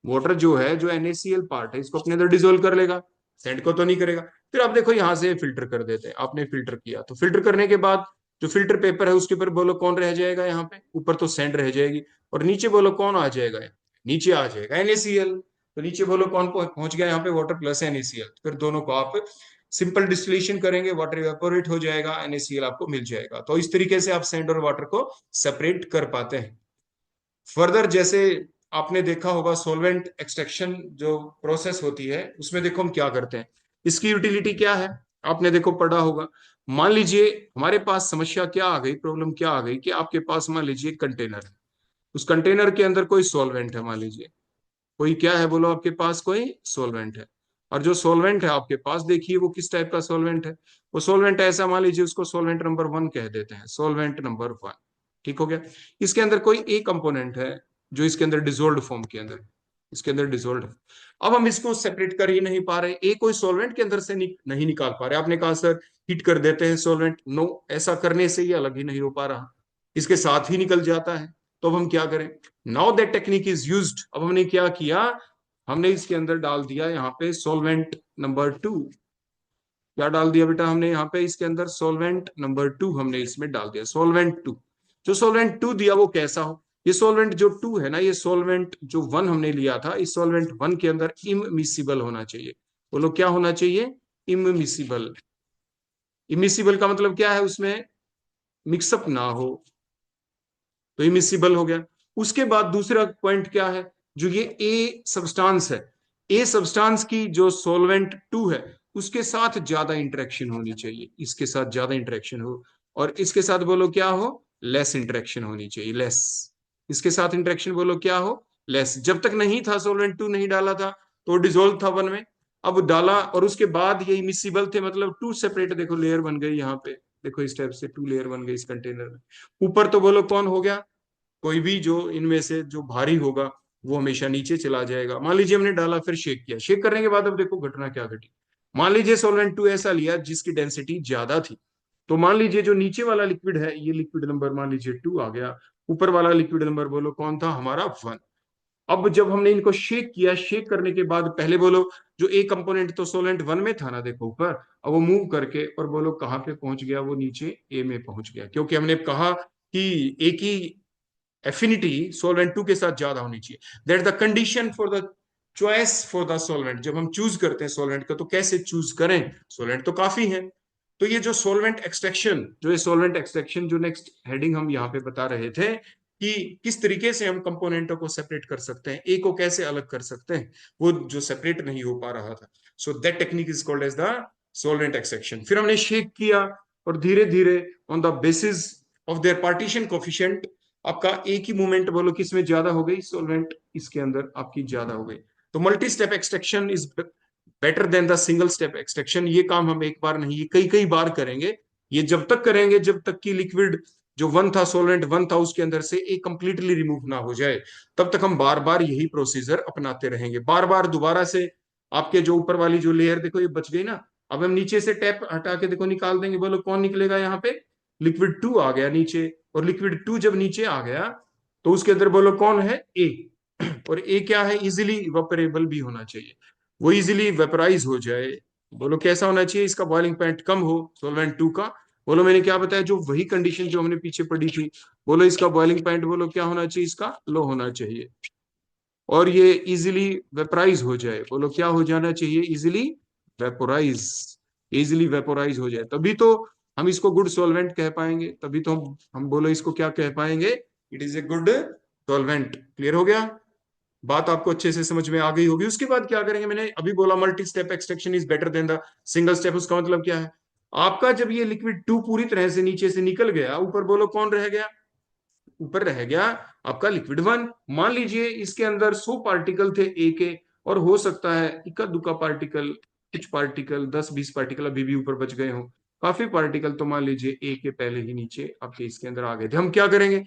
वाटर जो है, जो NaCl पार्ट है, इसको अपने अंदर डिसोल्व कर लेगा, सैंड को तो नहीं करेगा। फिर आप देखो यहां से फिल्टर कर देते हैं, आपने फिल्टर किया, तो फिल्टर करने के बाद जो फिल्टर पेपर है उसके ऊपर बोलो कौन रह जाएगा? यहाँ पे ऊपर तो सैंड रह जाएगी, और नीचे बोलो कौन आ जाएगा? नीचे आ जाएगा NaCl। तो नीचे बोलो कौन पहुंच गया यहाँ पे? Water plus NaCl। फिर दोनों को आप सिंपल डिस्टिलेशन करेंगे, वाटर इवेपोरेट हो जाएगा, NaCl आपको मिल जाएगा। तो इस तरीके से आप सैंड और वाटर को सेपरेट कर पाते हैं। फर्दर जैसे आपने देखा होगा सॉल्वेंट एक्सट्रैक्शन जो प्रोसेस होती है, उसमें देखो हम क्या करते हैं, इसकी यूटिलिटी क्या है, आपने देखो पढ़ा होगा। मान लीजिए हमारे पास समस्या क्या आ गई, प्रॉब्लम क्या आ गई कि आपके पास मान लीजिए कंटेनर है, उस कंटेनर के अंदर कोई सॉल्वेंट है, मान लीजिए कोई क्या है, बोलो आपके पास कोई सॉल्वेंट है। और जो सॉल्वेंट है आपके पास, देखिए वो किस टाइप का सॉल्वेंट है। वो सॉल्वेंट ऐसा, मान लीजिए उसको सॉल्वेंट नंबर 1 कह देते हैं, सॉल्वेंट नंबर 1। ठीक हो गया। इसके अंदर कोई एक कंपोनेंट है जो इसके अंदर डिजोल्व फॉर्म के अंदर, इसके अंदर डिजोल्व है। अब हम इसको सेपरेट कर ही नहीं पा रहे, एक कोई सॉल्वेंट के अंदर से नहीं निकाल पा रहे। आपने कहा सर हीट कर देते हैं सॉल्वेंट, नो, ऐसा करने से ये अलग ही नहीं हो पा रहा, इसके साथ ही निकल जाता है। तो अब हम क्या करें? Now that technique is used. अब हमने क्या किया, हमने इसके अंदर डाल दिया यहाँ पे सॉल्वेंट नंबर 2। क्या डाल दिया बेटा हमने यहाँ पे? इसके अंदर सॉल्वेंट नंबर 2 हमने इसमें डाल दिया, सॉल्वेंट 2। जो सॉल्वेंट 2 दिया वो कैसा हो? ये सॉल्वेंट जो 2 है ना, ये सॉल्वेंट जो 1 हमने लिया था, इस सॉल्वेंट 1 के अंदर इमिसिबल होना चाहिए। बोलो क्या होना चाहिए? इमिसिबल। इमिसिबल का मतलब क्या है? उसमें मिक्सअप ना हो, तो इमिसिबल हो गया। उसके बाद दूसरा पॉइंट क्या है? जो ये ए सब्सटेंस है, ए सब्सटेंस की जो सॉल्वेंट 2 है उसके साथ ज्यादा इंटरेक्शन होनी चाहिए, इसके साथ ज्यादा इंटरेक्शन हो, और इसके साथ बोलो क्या हो? लेस इंटरेक्शन होनी चाहिए, लेस। इसके साथ इंटरेक्शन बोलो क्या हो? लेस। जब तक नहीं था, सॉल्वेंट 2 नहीं डाला था, तो डिजोल्व था 1 में। अब डाला और उसके बाद ये इमिसिबल थे, मतलब 2 सेपरेट, देखो लेयर बन गई यहाँ पे, देखो इस टाइप से 2 लेयर बन गई इस कंटेनर में। ऊपर तो बोलो कौन हो गया? कोई भी जो इनमें से जो भारी होगा वो हमेशा नीचे चला जाएगा। मान लीजिए हमने डाला, फिर शेक किया, शेक करने के बाद अब देखो घटना क्या घटी। मान लीजिए सॉल्वेंट टू ऐसा लिया जिसकी डेंसिटी ज्यादा थी, तो मान लीजिए जो नीचे वाला लिक्विड है, ये लिक्विड नंबर मान लीजिए 2 आ गया, ऊपर वाला लिक्विड नंबर बोलो कौन था हमारा 1। अब जब हमने इनको शेक किया, शेक करने के बाद पहले बोलो जो ए कंपोनेंट तो सोलेंट 1 में था ना, देखो ऊपर, अब वो मूव करके और बोलो कहाँ पे पहुंच गया, वो नीचे ए में पहुंच गया, क्योंकि हमने कहा कि ए की एफिनिटी सोलवेंट 2 के साथ ज्यादा होनी चाहिए। That the condition for the choice for the solvent. जब हम चूज करते हैं सोलवेंट का, तो कैसे चूज करें, सोलवेंट तो काफी है। तो ये जो सोलवेंट एक्सट्रैक्शन, जो ये सोलवेंट एक्सट्रैक्शन जो नेक्स्ट हेडिंग हम यहाँ पे बता रहे थे कि किस तरीके से हम कंपोनेंटों को सेपरेट कर सकते हैं, ए को कैसे अलग कर सकते हैं, वो जो सेपरेट नहीं हो पा रहा था। So that technique is called as the solvent extraction. फिर हमने शेक किया और धीरे धीरे on the basis of their partition coefficient, आपका एक ही मूवमेंट बोलो किस में ज्यादा हो गई, सोलवेंट इसके अंदर आपकी ज्यादा हो गई। तो multi step extraction is better than the single step extraction. ये काम हम एक बार नहीं, ये कई कई बार करेंगे। ये जब तक करेंगे जब तक कि लिक्विड जो 1 था, सोलवेंट 1 था, उसके अंदर से एक कंप्लीटली रिमूव ना हो जाए, तब तक हम बार बार यही प्रोसीजर अपनाते रहेंगे। बार बार दोबारा से आपके जो ऊपर वाली जो लेयर देखो ये बच गई ना, अब हम नीचे से टैप हटा के देखो निकाल देंगे, बोलो कौन निकलेगा यहाँ पे, लिक्विड 2 आ गया नीचे। और लिक्विड 2 जब नीचे आ गया तो उसके अंदर बोलो कौन है, ए। और ए क्या है, इजिली इवेपोरेबल भी होना चाहिए, वो इजिली वेपराइज हो जाए। बोलो कैसा होना चाहिए, इसका बॉइलिंग पॉइंट कम हो सोलवेंट 2 का। बोलो मैंने क्या बताया, जो वही कंडीशन जो हमने पीछे पढ़ी थी, बोलो इसका बॉइलिंग पॉइंट बोलो क्या होना चाहिए, इसका लो होना चाहिए। और ये इजिली वेपराइज हो जाए, बोलो क्या हो जाना चाहिए, इजिली वेपोराइज। इजिली वेपोराइज हो जाए तभी तो हम इसको गुड सॉल्वेंट कह पाएंगे, तभी तो हम बोलो इसको क्या कह पाएंगे, it is a good solvent. Clear हो गया, बात आपको अच्छे से समझ में आ गई होगी। उसके बाद क्या करेंगे, मैंने अभी बोला multi step extraction is better than the single step. उसका मतलब क्या है, आपका जब ये लिक्विड 2 पूरी तरह से नीचे से निकल गया, ऊपर बोलो कौन रह गया, ऊपर रह गया आपका लिक्विड 1। मान लीजिए इसके अंदर 100 पार्टिकल थे ए के, और हो सकता है इक्का दुक्का पार्टिकल, कुछ पार्टिकल 10-20 पार्टिकल अभी भी ऊपर बच गए हों, काफी पार्टिकल तो मान लीजिए ए के पहले ही नीचे आपके इसके अंदर आ गए थे। हम क्या करेंगे,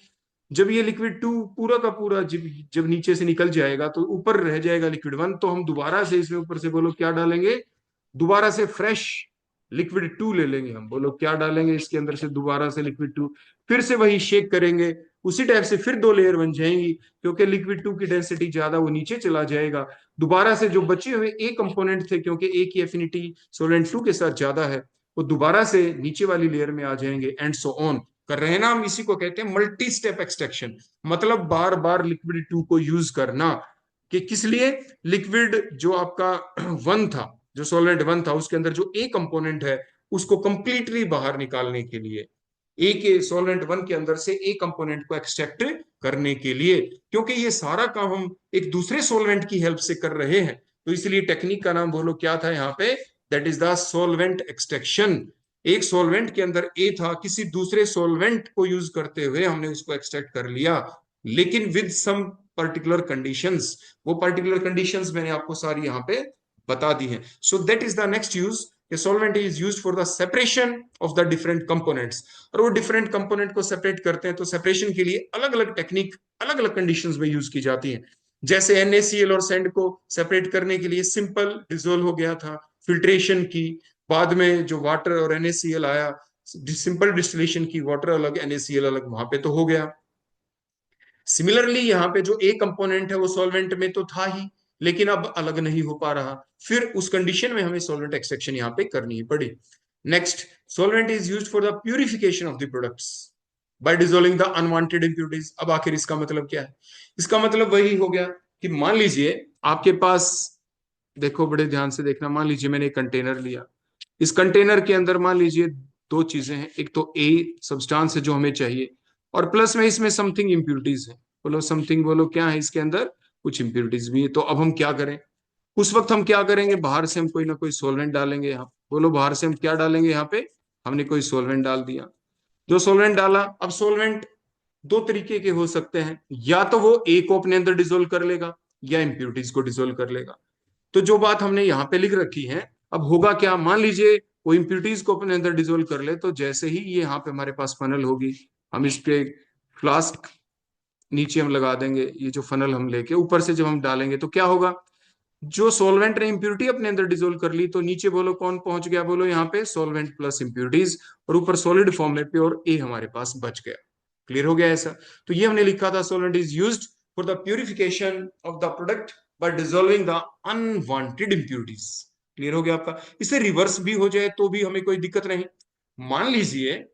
जब ये लिक्विड 2 पूरा का पूरा जब जब नीचे से निकल जाएगा तो ऊपर रह जाएगा लिक्विड 1, तो हम दोबारा से इसमें ऊपर से बोलो क्या डालेंगे, दोबारा से फ्रेश लिक्विड 2 ले लेंगे। हम बोलो क्या डालेंगे इसके अंदर से, दोबारा से लिक्विड 2, फिर से वही शेक करेंगे, उसी टाइप से फिर 2 लेयर बन जाएंगी, क्योंकि लिक्विड 2 की डेंसिटी ज्यादा, वो नीचे चला जाएगा। दोबारा से जो बचे हुए ए कंपोनेंट थे, क्योंकि ए की एफिनिटी सोलेंट 2 के साथ ज्यादा है, वो दोबारा से नीचे वाली लेयर में आ जाएंगे, एंड सो ऑन कर रहे हैं ना हम। इसी को कहते हैं मल्टी स्टेप एक्सट्रैक्शन, मतलब बार बार लिक्विड 2 को यूज करना। कि किस लिए, लिक्विड जो आपका 1 था, जो सॉल्वेंट 1 था, उसके अंदर जो ए कंपोनेंट है उसको कंप्लीटली बाहर निकालने के लिए, ए के सॉल्वेंट 1 के अंदर से ए कंपोनेंट को एक्सट्रैक्ट करने के लिए। क्योंकि ये सारा काम हम एक दूसरे सॉल्वेंट की हेल्प से कर रहे हैं, तो इसलिए टेक्निक का नाम बोलो क्या था यहाँ पे, that is the solvent extraction. एक सॉल्वेंट के अंदर ए था, किसी दूसरे सॉल्वेंट को यूज करते हुए हमने उसको एक्सट्रैक्ट कर लिया, लेकिन विद सम पर्टिकुलर कंडीशंस। वो पर्टिकुलर कंडीशंस मैंने आपको सारी यहाँ पे बता दी हैं। So that is the next use, solvent is used for the separation of the different components. और वो डिफरेंट कंपोनेंट को सेपरेट करते हैं, तो सेपरेशन के लिए अलग अलग टेक्निक अलग अलग कंडीशंस में यूज की जाती है। जैसे NaCl और सैंड को सेपरेट करने के लिए सिंपल डिजोल्व हो गया था, फिल्ट्रेशन की, बाद में जो वाटर और NaCl आया, सिंपल डिस्टिलेशन की, वाटर अलग NaCl अलग, वहां पे तो हो गया। सिमिलरली यहाँ पे जो ए कंपोनेंट है वो सॉल्वेंट में तो था ही, लेकिन अब अलग नहीं हो पा रहा, फिर उस कंडीशन में हमें सॉल्वेंट एक्सट्रैक्शन यहाँ पे करनी पड़ी। Next, solvent is used for the purification of the products by dissolving the unwanted impurities. अब आखिर इसका मतलब क्या है, इसका मतलब वही हो गया कि मान लीजिए आपके पास, देखो बड़े ध्यान से देखना, मान लीजिए मैंने एक कंटेनर लिया, इस कंटेनर के अंदर मान लीजिए दो चीजें हैं, एक तो ए सब्सटेंस है जो हमें चाहिए, और प्लस में इसमें समथिंग इंप्यूरिटीज है। बोलो समथिंग, बोलो क्या है इसके अंदर, कुछ इंप्यूरिटीज भी है। तो अब हम क्या करें, उस वक्त हम क्या करेंगे, बाहर से हम कोई ना कोई सोलवेंट डालेंगे यहाँ। बोलो बाहर से हम क्या डालेंगे यहाँ पे, हमने कोई सोलवेंट डाल दिया। जो सोलवेंट डाला, अब सोलवेंट दो तरीके के हो सकते हैं, या तो वो ए को अपने अंदर डिसोल्व कर लेगा, या इंप्यूरिटीज को डिसोल्व कर लेगा। तो जो बात हमने यहाँ पे लिख रखी है, अब होगा क्या, मान लीजिए वो इम्प्यूरिटीज को अपने अंदर डिसोल्व कर ले, तो जैसे ही ये यहाँ पे हमारे पास फनल होगी, हम इस पे फ्लास्क नीचे हम लगा देंगे, ये जो फनल हम लेके ऊपर से जब हम डालेंगे तो क्या होगा, जो सॉल्वेंट ने इंप्यूरिटी अपने अंदर डिसोल्व कर ली, तो नीचे बोलो कौन पहुंच गया, बोलो यहाँ पे सॉल्वेंट प्लस इंप्यूरिटीज, और ऊपर सॉलिड फॉर्म में प्योर ए हमारे पास बच गया। क्लियर हो गया ऐसा? तो ये हमने लिखा था, solvent is used for the purification of the product bye dissolving the unwanted impurities. Clear हो गया आपका? इसे रिवर्स भी हो जाए तो भी हमें कोई दिक्कत नहीं। मान लीजिए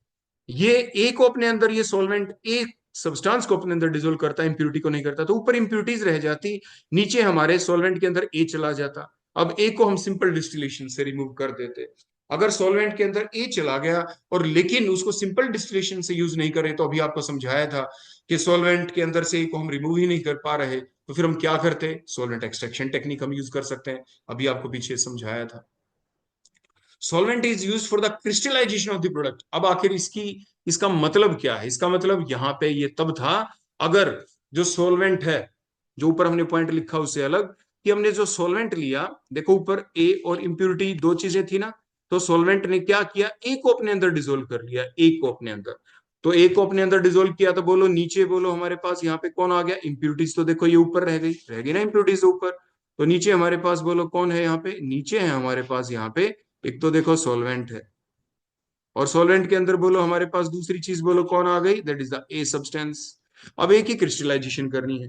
ये ए को अपने अंदर, ये सॉल्वेंट ए सब्सटेंस को अपने अंदर डिसोल्व करता है, इंप्यूरिटी को नहीं करता, तो ऊपर इंप्यूरिटीज रह जाती, नीचे हमारे सॉल्वेंट के अंदर ए चला जाता। अब ए को हम सिंपल डिस्टिलेशन से रिमूव कर देते। अगर सॉल्वेंट के अंदर ए चला गया और लेकिन उसको सिंपल डिस्टिलेशन से यूज नहीं करे, तो अभी आपको समझाया था कि सॉल्वेंट के अंदर से ए को हम रिमूव ही नहीं कर पा रहे, तो फिर हम क्या करते? सॉल्वेंट एक्सट्रैक्शन टेक्निक हम यूज कर सकते हैं। अभी आपको पीछे समझाया था। Solvent is use for the crystallization of the product. अब आखिर इसका मतलब क्या है? इसका मतलब यहां पे ये तब था अगर जो सॉल्वेंट है, जो ऊपर हमने पॉइंट लिखा उससे अलग, कि हमने जो सॉल्वेंट लिया, देखो ऊपर ए और इंप्यूरिटी दो चीजें थी ना, तो सॉल्वेंट ने क्या किया? ए को अपने अंदर डिसोल्व कर लिया, ए को अपने अंदर। तो ए को अपने अंदर डिसोल्व किया, तो बोलो नीचे बोलो हमारे पास यहाँ पे कौन आ गया? इंप्यूरिटीज। तो देखो ये ऊपर रह गई ना इंप्यूरिटीज ऊपर। तो नीचे हमारे पास बोलो कौन है? यहाँ पे नीचे है हमारे पास, यहाँ पे एक तो देखो सॉल्वेंट है, और सॉल्वेंट के अंदर बोलो हमारे पास दूसरी चीज बोलो कौन आ गई? That is the a substance. अब एक ही क्रिस्टलाइजेशन करनी है,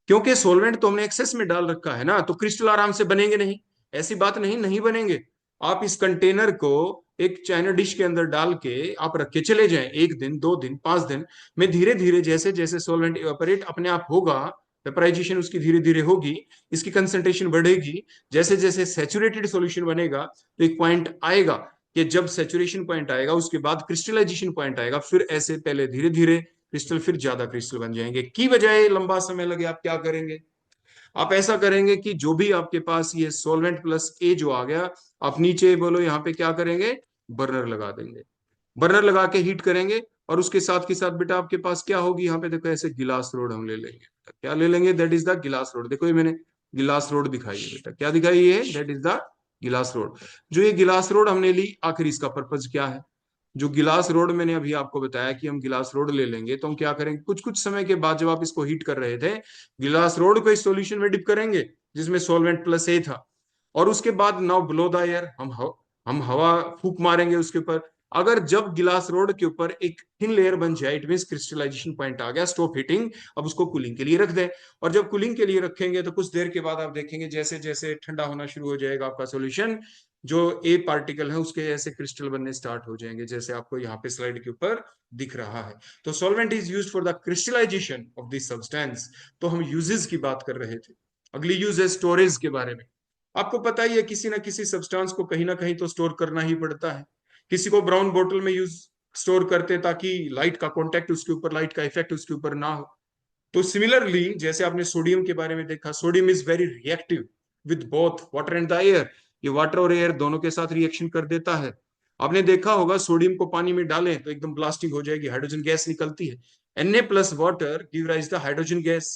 क्योंकि सॉल्वेंट तो हमने एक्सेस में डाल रखा है ना, तो क्रिस्टल आराम से बनेंगे नहीं, ऐसी बात नहीं, नहीं बनेंगे। आप इस कंटेनर को एक चाइना डिश के अंदर डाल के आप रख के चले जाएं, 1 दिन 2 दिन 5 दिन में धीरे धीरे जैसे जैसे सॉल्वेंट इवेपोरेट अपने आप होगा, वेपराइजेशन उसकी धीरे धीरे होगी, इसकी कंसंट्रेशन बढ़ेगी, जैसे जैसे सैचुरेटेड सॉल्यूशन बनेगा, तो एक पॉइंट आएगा कि जब सैचुरेशन पॉइंट आएगा उसके बाद क्रिस्टलाइजेशन पॉइंट आएगा, फिर ऐसे पहले धीरे धीरे क्रिस्टल, फिर ज्यादा क्रिस्टल बन जाएंगे। की बजाय लंबा समय लगे, आप क्या करेंगे? आप ऐसा करेंगे कि जो भी आपके पास ये सॉल्वेंट प्लस ए जो आ गया, आप नीचे बोलो यहाँ पे क्या करेंगे? बर्नर लगा देंगे। बर्नर लगा के हीट करेंगे, और उसके साथ के साथ बेटा आपके पास क्या होगी? यहाँ पे देखो ऐसे गिलास रोड हम ले लेंगे। क्या ले लेंगे? दैट इज द गिलास रोड। देखो ये मैंने गिलास रोड दिखाई है बेटा, क्या दिखाई है? दैट इज द गिलास रोड। जो ये गिलास रोड हमने ली, आखिर इसका पर्पज क्या है? जो गिलास रोड मैंने अभी आपको बताया कि हम गिलास रोड ले लेंगे, तो हम क्या करेंगे? कुछ कुछ समय के बाद जब आप इसको हीट कर रहे थे, गिलास रोड को इस सॉल्यूशन में डिप करेंगे जिसमें सॉल्वेंट प्लस ए था, और उसके बाद नाउ ब्लो द एयर, हम हवा फूक मारेंगे उसके ऊपर। अगर जब गिलास रोड के ऊपर एक थिन लेयर बन जाए, इट मीन क्रिस्टलाइजेशन पॉइंट आ गया, स्टॉप हीटिंग, अब उसको कूलिंग के लिए रख दें। और जब कूलिंग के लिए रखेंगे, तो कुछ देर के बाद आप देखेंगे जैसे जैसे ठंडा होना शुरू हो जाएगा आपका सॉल्यूशन, जो ए पार्टिकल है उसके ऐसे क्रिस्टल बनने स्टार्ट हो जाएंगे, जैसे आपको यहाँ पे स्लाइड के ऊपर दिख रहा है। तो solvent is used for the crystallization of this substance. तो हम यूजेस की बात कर रहे थे। अगली यूज है स्टोरेज के बारे में। आपको पता ही है किसी ना किसी सब्सटेंस को कहीं ना कहीं तो स्टोर करना ही पड़ता है। किसी को ब्राउन बोतल में यूज स्टोर करते ताकि लाइट का कॉन्टेक्ट उसके ऊपर, लाइट का इफेक्ट उसके ऊपर ना हो। तो सिमिलरली जैसे आपने सोडियम के बारे में देखा, sodium is very reactive with both water and the air. ये वाटर और एयर दोनों के साथ रिएक्शन कर देता है। आपने देखा होगा सोडियम को पानी में डालें तो एकदम ब्लास्टिंग हो जाएगी, हाइड्रोजन गैस निकलती है। Na plus water give rise the hydrogen gas.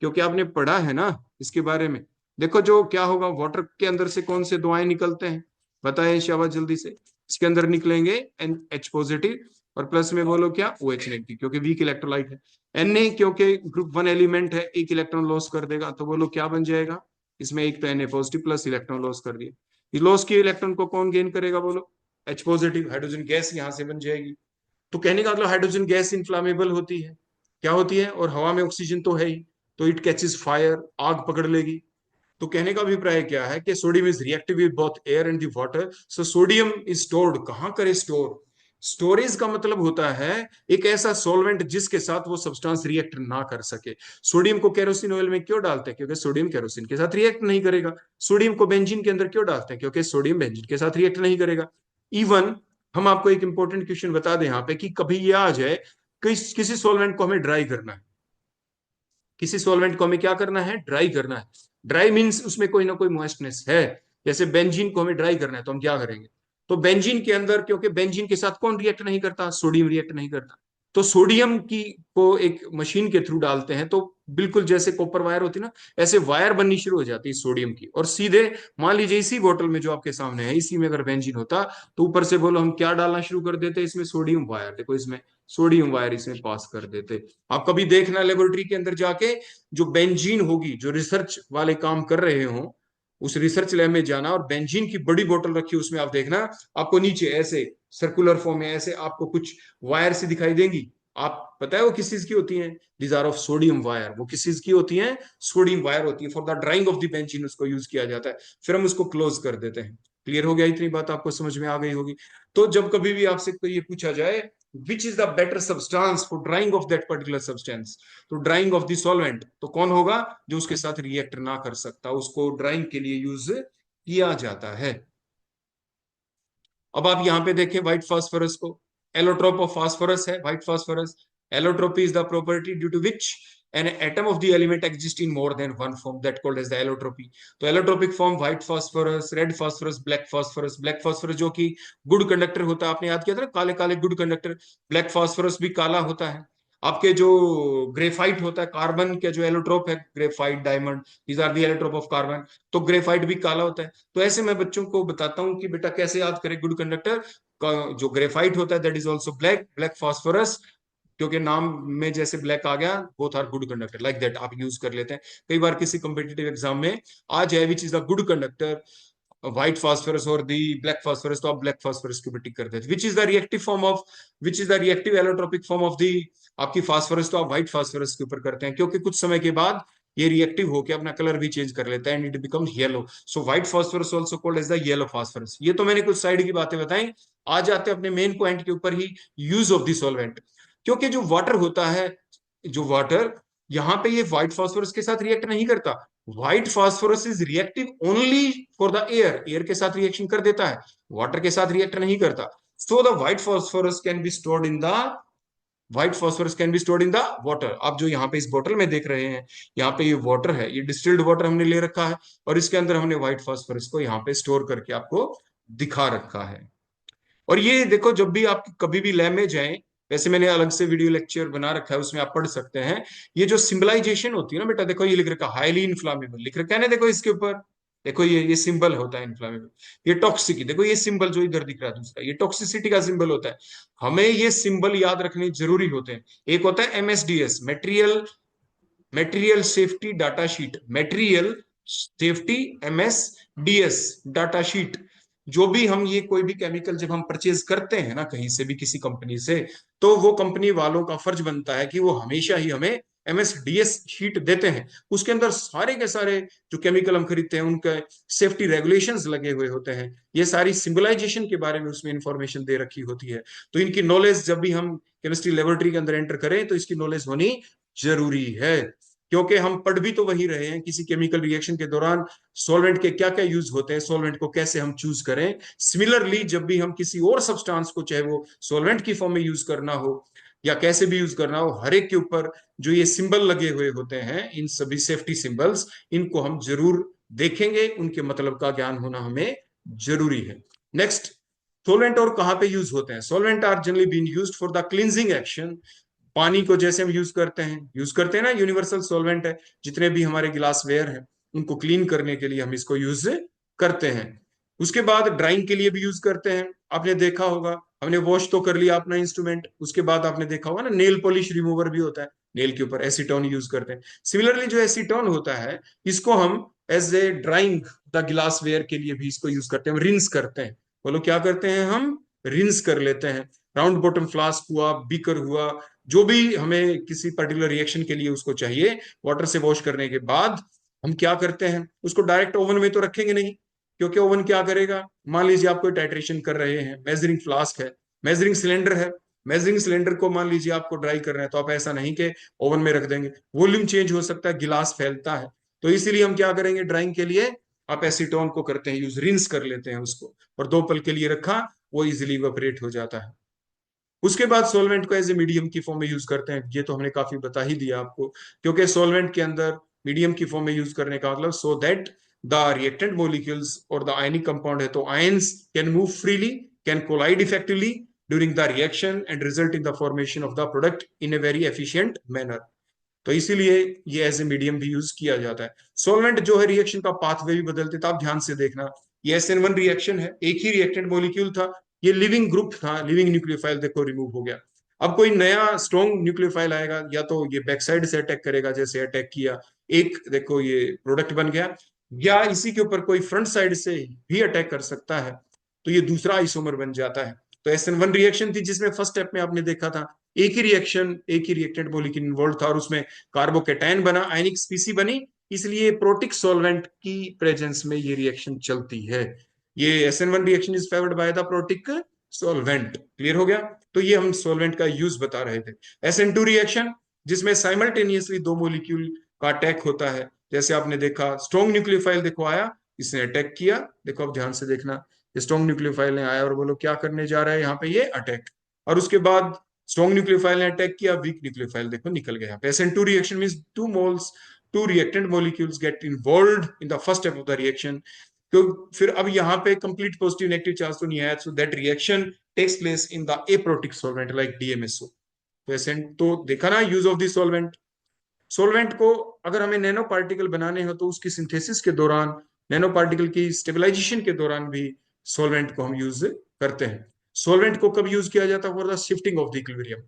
क्योंकि आपने पढ़ा है ना इसके बारे में। देखो जो क्या होगा, वाटर के अंदर से कौन से दो आयन निकलते हैं? बताएं शाबाश जल्दी से। इसके अंदर निकलेंगे एच पॉजिटिव, और प्लस में बोलो क्या? ओ एच नेगेटिव, क्योंकि वीक इलेक्ट्रोलाइट है। Na क्योंकि ग्रुप 1 एलिमेंट है, एक इलेक्ट्रॉन लॉस कर देगा, तो बोलो क्या बन जाएगा? इसमें एक तो Na positive plus electron loss कर दिया, इस लॉस की इलेक्ट्रॉन को कौन गेन करेगा? बोलो एच पॉजिटिव, हाइड्रोजन गैस यहां से बन जाएगी। तो कहने का मतलब हाइड्रोजन गैस इनफ्लामेबल होती है, क्या होती है? और हवा में ऑक्सीजन तो है ही, तो इट कैचेस फायर, आग पकड़ लेगी। तो कहने का अभिप्राय क्या है कि sodium is reactive with both air and the water, so sodium is stored. कहां करे स्टोर? स्टोरेज का मतलब होता है एक ऐसा सॉल्वेंट जिसके साथ वो सब्सटेंस रिएक्ट ना कर सके। सोडियम को केरोसिन ऑयल में क्यों डालते हैं? क्योंकि सोडियम केरोसिन के साथ रिएक्ट नहीं करेगा। सोडियम को बेंजीन के अंदर क्यों डालते हैं? क्योंकि सोडियम बेंजीन के साथ रिएक्ट नहीं करेगा। इवन हम आपको एक इंपॉर्टेंट क्वेश्चन बता दें यहाँ पे, कि कभी ये आ जाए किसी सॉल्वेंट को हमें ड्राई करना है, किसी सॉल्वेंट को हमें क्या करना है? ड्राई करना है। ड्राई मींस उसमें कोई ना कोई मॉइस्टनेस है। जैसे बेंजीन को हमें ड्राई करना है, तो हम क्या करेंगे? तो बेंजीन के अंदर, क्योंकि बेंजीन के साथ कौन रिएक्ट नहीं करता? सोडियम रिएक्ट नहीं करता। तो सोडियम की को एक मशीन के थ्रू डालते हैं, तो बिल्कुल जैसे कॉपर वायर होती है ना, ऐसे वायर बननी शुरू हो जाती है सोडियम की, और सीधे मान लीजिए इसी बोतल में जो आपके सामने है, इसी में अगर बेंजीन होता, तो ऊपर से बोलो हम क्या डालना शुरू कर देते? इसमें सोडियम वायर। देखो इसमें सोडियम वायर इसमें पास कर देते। आप कभी देखना लेबोरेटरी के अंदर जाके, जो बेंजीन होगी, जो रिसर्च वाले काम कर रहे हो, उस रिसर्च लैब में जाना और बेंजीन की बड़ी बोतल रखी उसमें आप देखना, आपको नीचे ऐसे सर्कुलर फॉर्म में ऐसे आपको कुछ वायर से दिखाई देंगी। आप पता है वो किस चीज की होती हैं? These are of sodium wire. वो किस चीज की होती हैं? सोडियम वायर होती है। For the drying of the benzene उसको यूज किया जाता है। फिर हम उसको क्लोज कर देते हैं। क्लियर हो गया? इतनी बात आपको समझ में आ गई होगी। तो जब कभी भी आपसे कोई ये पूछा जाए which is the better substance for drying of that particular substance, तो ड्राइंग ऑफ द सॉल्वेंट, तो कौन होगा? जो उसके साथ रिएक्ट ना कर सकता, उसको ड्राइंग के लिए यूज किया जाता है। अब आप यहां पे देखें व्हाइट फास्फोरस को, एलोट्रोप ऑफ फास्फोरस है white phosphorus. Allotropy is the property due to which an atom of the element exists in more than one form, that called as the allotropy. तो allotropic form white phosphorus, red phosphorus, black phosphorus. Black phosphorus जो कि गुड कंडक्टर होता है, आपने याद किया था ना, काले काले गुड कंडक्टर। ब्लैक फास्फोरस भी काला होता है। आपके जो ग्रेफाइट होता है, कार्बन के जो एलोट्रोप है, graphite, diamond, these are the allotrope of carbon. तो ग्रेफाइट भी काला होता है। तो ऐसे मैं बच्चों को बताता हूँ कि बेटा कैसे याद करें गुड कंडक्टर। जो ग्रेफाइट होता है that is also black. Black phosphorus, क्योंकि नाम में जैसे ब्लैक आ गया, both are good conductor, like that आप यूज कर लेते हैं। कई बार किसी कॉम्पिटेटिव एग्जाम में आ जाए which is the good conductor, white phosphorus और दी ब्लैक फास्फोरस, तो आप ब्लैक फास्फोरस की टिक कर देते। Which is the reactive form of, which is the reactive allotropic form of the आपकी फास्फोरस, तो आप व्हाइट फास्फोरस के ऊपर करते हैं, क्योंकि कुछ समय के बाद ये रिएक्टिव होकर अपना कलर भी चेंज कर लेता है and it becomes yellow. So white phosphorus also called as the yellow phosphorus. ये तो मैंने कुछ साइड की बातें बताई। आ जाते हैं अपने मेन पॉइंट के ऊपर ही, यूज ऑफ द सॉल्वेंट। क्योंकि जो वाटर होता है, जो वाटर, यहां पे ये व्हाइट फास्फोरस के साथ रिएक्ट नहीं करता। White phosphorus is reactive only for the air, air के साथ रिएक्शन कर देता है, वाटर के साथ रिएक्ट नहीं करता। So the white phosphorus can be stored in the, white phosphorus can be stored in the water. आप जो यहाँ पे इस बोतल में देख रहे हैं, यहाँ पे ये वाटर है, ये डिस्टिल्ड वाटर हमने ले रखा है, और इसके अंदर हमने व्हाइट फास्फोरस को यहाँ पे स्टोर करके आपको दिखा रखा है। और ये देखो, जब भी आप कभी भी लैब में जाएं, वैसे मैंने अलग से वीडियो लेक्चर बना रखा है, उसमें आप पढ़ सकते हैं। ये जो सिंबलाइजेशन होती है ना बेटा, देखो ये लिख रखा हाईली इन्फ्लामेबल लिख रखा है ना, देखो इसके ऊपर, देखो ये सिंबल होता है इन्फ्लामेबल। ये टॉक्सिक, देखो ये सिंबल जो इधर दिख रहा है दूसरा, ये टॉक्सिसिटी का सिंबल होता है। हमें ये सिंबल याद रखने जरूरी होते हैं। एक होता है MSDS, material material safety data sheet, material safety, MSDS data sheet. जो भी हम ये कोई भी केमिकल जब हम परचेज करते हैं ना कहीं से भी, किसी कंपनी से, तो वो कंपनी वालों का फर्ज बनता है कि वो हमेशा ही हमें एमएसडीएस शीट देते हैं। उसके अंदर सारे के सारे जो केमिकल हम खरीदते हैं उनके सेफ्टी रेगुलेशंस लगे हुए होते हैं। ये सारी सिंबलाइजेशन के बारे में उसमें इंफॉर्मेशन दे रखी होती है। तो इनकी नॉलेज जब भी हम केमिस्ट्री लेबोरेटरी के अंदर एंटर करें तो इसकी नॉलेज होनी जरूरी है। क्योंकि हम पढ़ भी तो वही रहे हैं, किसी केमिकल रिएक्शन के दौरान सॉल्वेंट के क्या क्या यूज होते हैं, सॉल्वेंट को कैसे हम चूज करें। सिमिलरली जब भी हम किसी और सब्सटेंस को, चाहे वो सॉल्वेंट की फॉर्म में यूज करना हो या कैसे भी यूज करना हो, हर एक के ऊपर जो ये सिंबल लगे हुए होते हैं, इन सभी सेफ्टी सिंबल्स, इनको हम जरूर देखेंगे, उनके मतलब का ज्ञान होना हमें जरूरी है। नेक्स्ट, सॉल्वेंट और कहां पे यूज होते हैं? Solvent are generally been used for the cleansing action. पानी को जैसे हम यूज करते हैं ना, यूनिवर्सल सॉल्वेंट है, जितने भी हमारे गिलास वेयर है उनको क्लीन करने के लिए हम इसको यूज करते हैं। उसके बाद ड्राइंग के लिए भी यूज करते हैं। आपने देखा होगा, हमने वॉश तो कर लिया अपना इंस्ट्रूमेंट, उसके बाद आपने देखा होगा ना नेल पॉलिश रिमूवर भी होता है, नेल के ऊपर एसीटोन यूज करते हैं। सिमिलरली जो एसीटोन होता है, इसको हम एज ए ड्राइंग द गिलास वेयर के लिए भी इसको यूज करते हैं, हम रिंस करते हैं। बोलो क्या करते हैं? हम रिंस कर लेते हैं। राउंड बॉटम फ्लास्क हुआ, बीकर हुआ, जो भी हमें किसी पर्टिकुलर रिएक्शन के लिए उसको चाहिए, वाटर से वॉश करने के बाद हम क्या करते हैं, उसको डायरेक्ट ओवन में तो रखेंगे नहीं, क्योंकि ओवन क्या करेगा? मान लीजिए आप कोई टाइट्रेशन कर रहे हैं, मेजरिंग फ्लास्क है, मेजरिंग सिलेंडर है, मेजरिंग सिलेंडर को मान लीजिए आपको ड्राई कर रहे हैं, तो आप ऐसा नहीं कि ओवन में रख देंगे, वॉल्यूम चेंज हो सकता है, गिलास फैलता है। तो इसीलिए हम क्या करेंगे ड्राइंग के लिए? आप एसीटोन को करते हैं यूज, रिंस कर लेते हैं उसको, और 2 पल के लिए रखा, वो इजिली इवेपोरेट हो जाता है। उसके बाद सॉल्वेंट को एज ए मीडियम की फॉर्म में यूज करते हैं, ये तो हमने काफी बता ही दिया आपको। क्योंकि सॉल्वेंट के अंदर मीडियम की फॉर्म में यूज करने का मतलब, so that the reactant molecules और द आयनिक कंपाउंड है, तो ions can move freely, can collide effectively during the reaction and result in the formation of the product in a very efficient manner. तो इसीलिए ये एज ए मीडियम भी यूज किया जाता है। सॉल्वेंट जो है रिएक्शन का पाथवे भी बदलते थे, आप ध्यान से देखना। ये SN1 रिएक्शन है, एक ही रिएक्टेंट मॉलिक्यूल था, ये लिविंग ग्रुप था, लिविंग न्यूक्लियोफाइल देखो रिमूव हो गया। अब कोई नया स्ट्रॉन्ग न्यूक्लियोफाइल आएगा, या तो ये बैक साइड से अटैक करेगा, जैसे अटैक किया, एक देखो ये प्रोडक्ट बन गया, या इसी के ऊपर कोई फ्रंट साइड से भी अटैक कर सकता है, तो ये दूसरा आइसोमर बन जाता है। तो SN1 रिएक्शन थी जिसमें फर्स्ट स्टेप में आपने देखा था एक ही रिएक्शन, एक ही रिएक्टेंट मॉलिक्यूल इन्वॉल्व था और उसमें कार्बोकेटायन बना, आयनिक स्पीसी बनी, इसलिए प्रोटिक सॉल्वेंट की प्रेजेंस में ये रिएक्शन चलती है। ये SN1 reaction is favoured by the protic solvent. Clear हो गया? तो ये हम सॉल्वेंट का यूज बता रहे थे। SN2 रिएक्शन जिसमें साइमल्टेनियसली दो मॉलिक्यूल का अटैक होता है, जैसे आपने देखा स्ट्रॉन्ग न्यूक्लियोफाइल देखो आया, इसने अटैक किया, देखो अब ध्यान से देखना, स्ट्रॉन्ग न्यूक्लियोफाइल ने आया और बोलो क्या करने जा रहा है यहाँ पे ये अटैक, और उसके बाद स्ट्रॉन्ग न्यूक्लियोफाइल ने अटैक किया, वीक न्यूक्लियोफाइल देखो निकल गया। यहाँ पे SN2 reaction means two moles, two reactant molecules get involved in the first step of the reaction. तो फिर अब यहाँ पे कंप्लीट पॉजिटिव नेगेटिव चार्ज तो नहीं आया, so that reaction takes place in the aprotic solvent like DMSO। तो SN तो देखा ना use of the solvent. Solvent को अगर हमें नैनो पार्टिकल बनाने हो तो उसकी सिंथेसिस के दौरान, नैनो पार्टिकल की स्टेबलाइजेशन के दौरान भी सॉल्वेंट को हम यूज करते हैं। सॉल्वेंट को कब यूज किया जाता है? For the shifting of the equilibrium.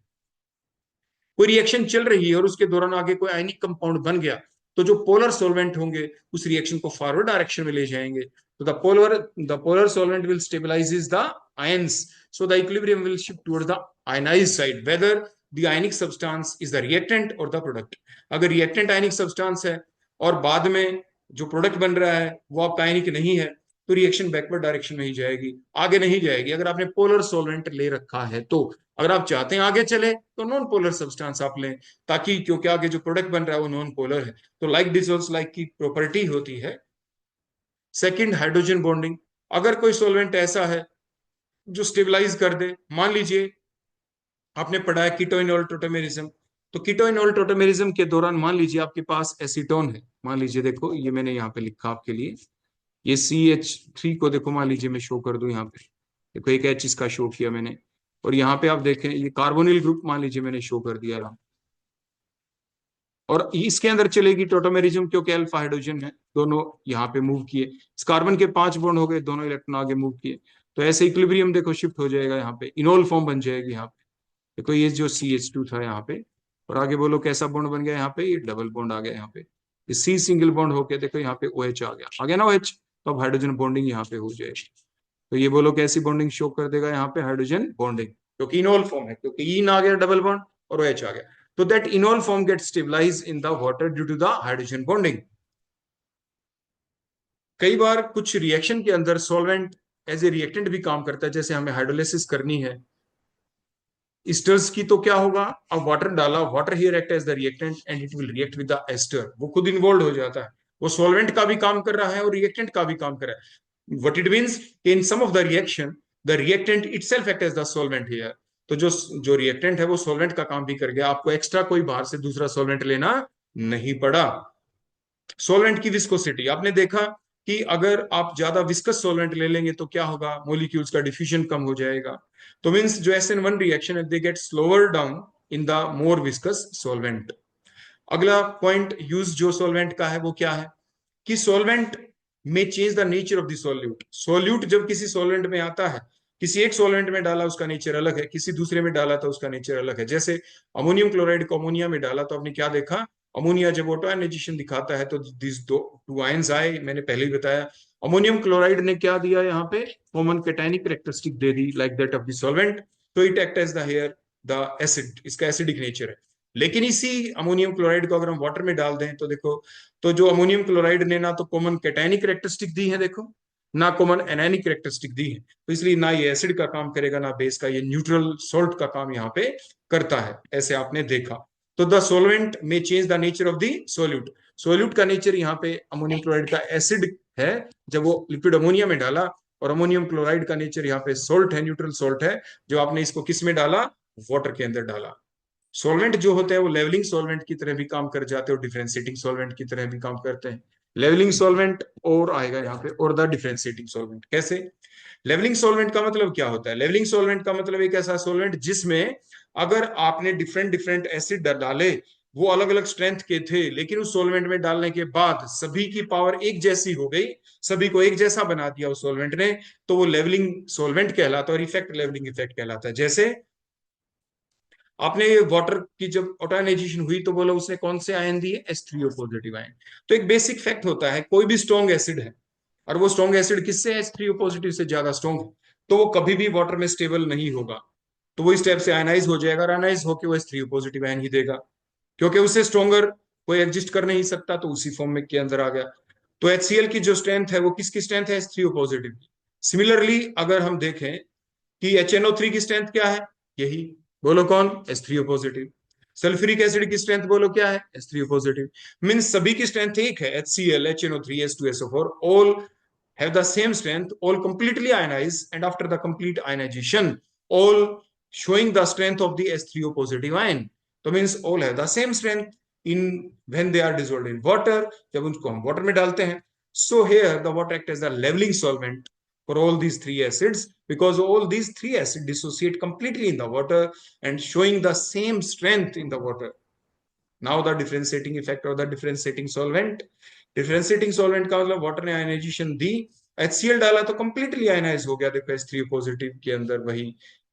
कोई रिएक्शन चल रही है और उसके दौरान आगे कोई आयनिक कंपाउंड बन गया, तो जो पोलर सॉल्वेंट होंगे उस रिएक्शन को फॉरवर्ड डायरेक्शन में ले जाएंगे। तो the polar solvent will stabilises the ions, so the equilibrium will shift towards the ionised side whether the ionic substance is the reactant और द प्रोडक्ट। अगर रिएक्टेंट आयनिक सब्सटेंस है और बाद में जो प्रोडक्ट बन रहा है वो आपका आयनिक नहीं है, तो रिएक्शन बैकवर्ड डायरेक्शन में ही जाएगी, आगे नहीं जाएगी। अगर आपने पोलर सॉल्वेंट ले रखा है तो अगर आप चाहते हैं आगे चले तो नॉन पोलर सब्सटेंस आप लें, ताकि क्योंकि आगे जो प्रोडक्ट बन रहा है वो नॉन पोलर है। तो लाइक डिसॉल्व्स लाइक की प्रॉपर्टी होती है। Second, hydrogen bonding. अगर कोई सॉल्वेंट ऐसा है जो स्टेबलाइज कर दे, मान लीजिए आपने पढ़ा है कीटोइनॉल टोटेमेरिज्म, तो कीटोइनॉल टोटेमेरिज्म के दौरान मान लीजिए आपके पास एसीटोन है, मान लीजिए देखो ये मैंने यहाँ पे लिखा आपके लिए, ये CH3 को देखो मान लीजिए मैं शो कर दूं यहाँ पे, देखो एक H इसका शो किया मैंने, और यहाँ पे आप देखें ये कार्बोनिल ग्रुप मान लीजिए मैंने शो कर दिया रहा, और इसके अंदर चलेगी टोटोमेरिज्म क्योंकि अल्फा हाइड्रोजन है, दोनों यहाँ पे मूव किए, इस कार्बन के 5 बॉन्ड हो गए, दोनों इलेक्ट्रॉन आगे मूव किए, तो ऐसे इक्विलिब्रियम देखो शिफ्ट हो जाएगा, यहाँ पे इनोल फॉर्म बन जाएगी। यहाँ पे देखो ये जो CH2 था यहाँ पे, और आगे बोलो कैसा बॉन्ड बन गया यहाँ पे, ये डबल बॉन्ड आ गया यहाँ पे, ये C सिंगल बॉन्ड होके देखो यहाँ पे OH आ गया ना OH, तो अब हाइड्रोजन बॉन्डिंग यहाँ पे हो जाएगी। तो ये बोलो कैसी बॉन्डिंग शो कर देगा यहाँ पे, हाइड्रोजन बॉन्डिंग, क्योंकि इनोल फॉर्म है, क्योंकि इन आ गया डबल बॉन्ड और OH आ गया, तो that enol form get stabilize in the water due to the hydrogen bonding. कई बार कुछ रिएक्शन के अंदर सॉल्वेंट एज ए रिएक्टेंट भी काम करता है, जैसे हमें हाइड्रोलिसिस करनी है एस्टर्स की, तो क्या होगा, अब वाटर डाला, water here act as the reactant and it will react with the ester, वो खुद इन्वॉल्व हो जाता है, वो सॉल्वेंट का भी काम कर रहा है और रिएक्टेंट का भी काम कर रहा है। What it means, in some of the reaction the reactant itself act as the solvent here, तो जो जो रिएक्टेंट है वो सॉल्वेंट का काम भी कर गया, आपको एक्स्ट्रा कोई बाहर से दूसरा सॉल्वेंट लेना नहीं पड़ा। सॉल्वेंट की विस्कोसिटी, आपने देखा कि अगर आप ज्यादा विस्कस सॉल्वेंट ले लेंगे तो क्या होगा, मॉलिक्यूल्स का डिफ्यूजन कम हो जाएगा। तो मींस जो SN1 रिएक्शन है they get slower down in the more viscous solvent. अगला पॉइंट यूज जो सॉल्वेंट का है वो क्या है, कि सॉल्वेंट में change the nature of the solute. Solute जब किसी सॉल्वेंट में आता है, किसी एक सॉल्वेंट में डाला उसका नेचर अलग है, किसी दूसरे में डाला तो उसका नेचर अलग है। जैसे अमोनियम क्लोराइड को अमोनिया में डाला तो आपने क्या देखा, अमोनिया जब ऑटो आयनाइजेशन दिखाता है तो दिस दो टू आयंस आए, मैंने पहले ही बताया। अमोनियम क्लोराइड ने क्या दिया यहाँ पे, कॉमन कैटायनिक कैरेक्टरिस्टिक दे दी like that of the solvent, तो it act as the hair the acid, इसका एसिडिक नेचर है। लेकिन इसी अमोनियम क्लोराइड को अगर हम वाटर में डाल दें तो देखो, तो जो अमोनियम क्लोराइड ने ना तो कॉमन कैटायनिक कैरेक्टरिस्टिक दी है देखो, ना कॉमन एनायनिक कैरेक्टरिस्टिक दी है, तो इसलिए ना ये एसिड का काम करेगा ना बेस का, ये न्यूट्रल सॉल्ट का काम यहाँ पे करता है, ऐसे आपने देखा। तो द सॉल्वेंट में change the nature of the solute, solute का नेचर यहाँ पे अमोनियम क्लोराइड का एसिड है जब वो लिक्विड अमोनिया में डाला, और अमोनियम क्लोराइड का नेचर यहाँ पे सोल्ट है, न्यूट्रल सोल्ट है, जो आपने इसको किस में डाला, वाटर के अंदर डाला। सॉल्वेंट जो होते हैं वो लेवलिंग सॉल्वेंट की तरह भी काम कर जाते हैं और डिफरेंशिएटिंग सॉल्वेंट की तरह भी काम करते हैं। लेवलिंग सॉल्वेंट और आएगा यहाँ पे, और द डिफरेंशिएटिंग सॉल्वेंट कैसे। लेवलिंग सॉल्वेंट का मतलब क्या होता है, लेवलिंग सॉल्वेंट का मतलब एक ऐसा सॉल्वेंट जिसमें अगर आपने डिफरेंट डिफरेंट एसिड डाले, वो अलग अलग स्ट्रेंथ के थे, लेकिन उस सॉल्वेंट में डालने के बाद सभी की पावर एक जैसी हो गई, सभी को एक जैसा बना दिया उस सॉल्वेंट ने, तो वो लेवलिंग सॉल्वेंट कहलाता है और इफेक्ट लेवलिंग इफेक्ट कहलाता है। जैसे आपने वाटर की जब ऑटोनाइजेशन हुई तो बोला उसने कौन से आयन दिए, H3O पॉजिटिव आयन। तो एक बेसिक फैक्ट होता है, कोई भी स्ट्रॉन्ग एसिड है और वो स्ट्रॉन्ग एसिड किससे, H3O पॉजिटिव से ज्यादा स्ट्रॉन्ग है, तो वो कभी भी वाटर में स्टेबल नहीं होगा। तो वो इस टाइप से आयनाइज हो जाएगा, और आयनाइज होकर वो H3O पॉजिटिव आयन ही देगा, क्योंकि उससे स्ट्रॉन्गर कोई एग्जिस्ट कर नहीं सकता, तो उसी फॉर्म में के अंदर आ गया। तो HCl की जो स्ट्रेंथ है वो किसकी स्ट्रेंथ है, H3O पॉजिटिव। सिमिलरली अगर हम देखें कि HNO3 की स्ट्रेंथ क्या है, यही, बोलो कौन, H3O पॉजिटिव। सल्फ्यूरिक एसिड की स्ट्रेंथ बोलो क्या है, H3O पॉजिटिव। मींस सभी की स्ट्रेंथ एक है, HCl, HNO3, H2SO4, all have the same strength, all completely ionized, and after the complete ionization, all showing the strength of the H3O positive ion. तो means all have the same strength in when they are dissolved in water, जब उनको हम water में डालते हैं. So here the water acts as a leveling solvent for all these three acids, because all these three acids dissociate completely in the water and showing the same strength in the water. Now the differentiating effect of the differentiating solvent. Differentiating solvent का मतलब वाटर ने आयनाइजेशन दी, HCl डाला तो कंप्लीटली आयनाइज हो गया, देखो H3O पॉजिटिव के अंदर वही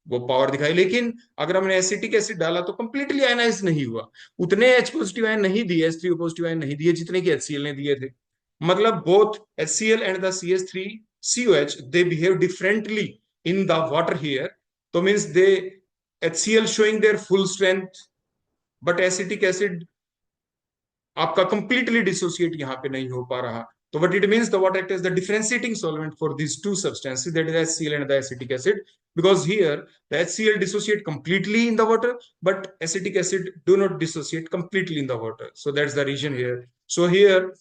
वो पावर दिखाई। लेकिन अगर हमने एसिटिक एसिड डाला तो कंप्लीटली आयनाइज नहीं हुआ, उतने H पॉजिटिव आयन नहीं दिए, H3O पॉजिटिव आयन नहीं दिए जितने की HCl ने दिए थे। मतलब both HCl and the CH3COH they behave differently in the water here. तो means they HCl showing their full strength, but acetic acid आपका कंप्लीटली डिसोसिएट यहां पे नहीं हो पा रहा। तो what it means, the water act as the differentiating solvent for these two substances, that is HCl and the acetic acid, because here the HCl dissociate completely in the water, but acetic acid do not dissociate completely in the water. So that's the reason here. So here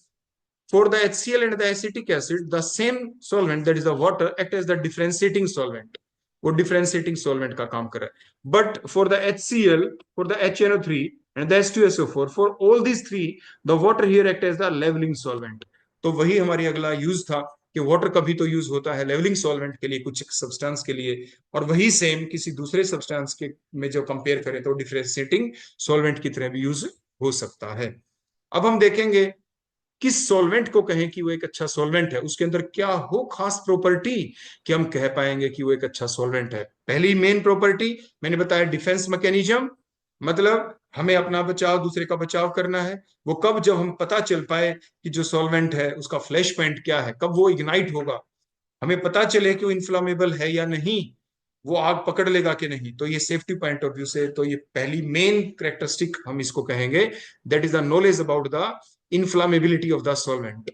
for the HCl and the acetic acid, the same solvent, that is the water, act as the differentiating solvent. वो डिफरेंशिएटिंग सॉल्वेंट का काम कर रहा है। But for the HCl, for the HNO3 and the H2SO4, for all these three, the water here act as the leveling solvent. तो वही हमारी अगला यूज था कि वाटर कभी तो यूज होता है लेवलिंग सॉल्वेंट के लिए, कुछ सब्सटेंस के लिए, और वही सेम किसी दूसरे सब्सटेंस के में जो कंपेयर करें तो डिफरेंशिएटिंग सॉल्वेंट की तरह भी यूज हो सकता है। अब हम देखेंगे किस सॉल्वेंट को कहें कि वो एक अच्छा सॉल्वेंट है, उसके अंदर क्या हो खास प्रॉपर्टी कि हम कह पाएंगे कि वो एक अच्छा सॉल्वेंट है। पहली मेन प्रॉपर्टी मैंने बताया, डिफेंस मैकेनिज्म, मतलब हमें अपना बचाव, दूसरे का बचाव करना है। वो कब, जब हम पता चल पाए कि जो सॉल्वेंट है उसका फ्लैश पॉइंट क्या है, कब वो इग्नाइट होगा, हमें पता चले कि वो इन्फ्लामेबल है या नहीं, वो आग पकड़ लेगा कि नहीं। तो ये सेफ्टी पॉइंट ऑफ व्यू से तो ये पहली मेन कैरेक्टरिस्टिक हम इसको कहेंगे, that is the knowledge about the inflammability of the solvent,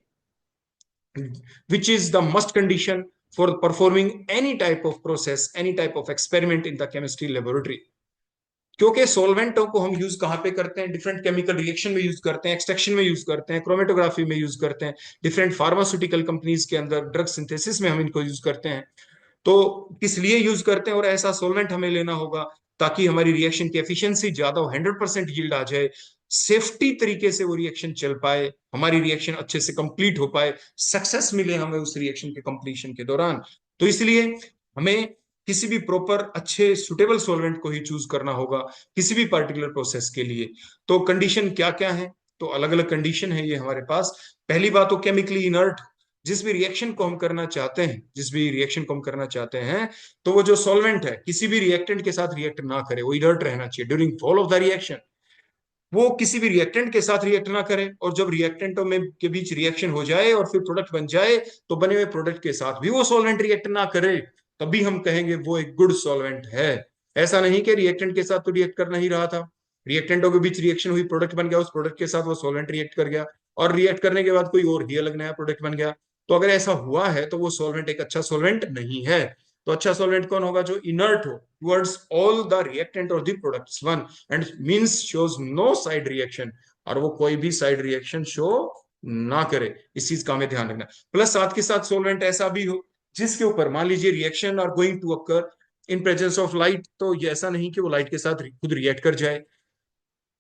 which is the must condition for performing any type of process, any type of experiment in the chemistry laboratory. क्योंकि सॉल्वेंटों को हम यूज कहाँ पे करते हैं, डिफरेंट केमिकल रिएक्शन में यूज करते हैं, एक्सट्रैक्शन में यूज करते हैं, क्रोमेटोग्राफी में यूज करते हैं, डिफरेंट फार्मास्यूटिकल कंपनीज के अंदर ड्रग सिंथेसिस में हम इनको यूज करते हैं। तो किस लिए यूज करते हैं, और ऐसा सॉल्वेंट हमें लेना होगा ताकि हमारी रिएक्शन की एफिशिएंसी ज्यादा हो, 100% यील्ड आ जाए, सेफ्टी तरीके से वो रिएक्शन चल पाए, हमारी रिएक्शन अच्छे से कंप्लीट हो पाए, सक्सेस मिले हमें उस रिएक्शन के कंप्लीशन के दौरान। तो इसलिए हमें किसी भी प्रॉपर अच्छे सुटेबल सॉल्वेंट को ही चूज करना होगा किसी भी पर्टिकुलर प्रोसेस के लिए। तो कंडीशन क्या क्या है, तो अलग अलग कंडीशन है ये हमारे पास। पहली बात तो केमिकली इनर्ट, जिस भी रिएक्शन को हम करना चाहते हैं, जिस भी रिएक्शन को हम करना चाहते हैं, तो वो जो सॉल्वेंट है किसी भी रिएक्टेंट के साथ रिएक्ट ना करे, वो इनर्ट रहना चाहिए during whole of the reaction. वो किसी भी रिएक्टेंट के साथ रिएक्ट ना करे, और जब रिएक्टेंटों में के बीच रिएक्शन हो जाए और फिर प्रोडक्ट बन जाए, तो बने हुए प्रोडक्ट के साथ भी वो सॉल्वेंट रिएक्ट ना करे, तभी हम कहेंगे वो एक गुड सॉल्वेंट है। ऐसा नहीं कि रिएक्टेंट के साथ तो रिएक्ट कर नहीं रहा था, रिएक्टेंटों के बीच रिएक्शन हुई, प्रोडक्ट बन गया, उस प्रोडक्ट के साथ वो सॉल्वेंट रिएक्ट कर गया, और रिएक्ट करने के बाद कोई और ही अलग नया प्रोडक्ट बन गया। तो अगर ऐसा हुआ है तो वो सॉल्वेंट एक अच्छा सॉल्वेंट नहीं है। तो अच्छा सॉल्वेंट कौन होगा, जो इनर्ट हो टुवर्ड्स ऑल द रिएक्टेंट और the products one, and means shows no side reaction, और वो कोई भी साइड रिएक्शन शो ना करे, इस चीज का हमें ध्यान रखना। प्लस साथ के साथ सॉल्वेंट ऐसा भी हो जिसके ऊपर मान लीजिए reaction are going to occur in presence of light, तो ये ऐसा नहीं कि वो लाइट के साथ खुद रिएक्ट कर जाए।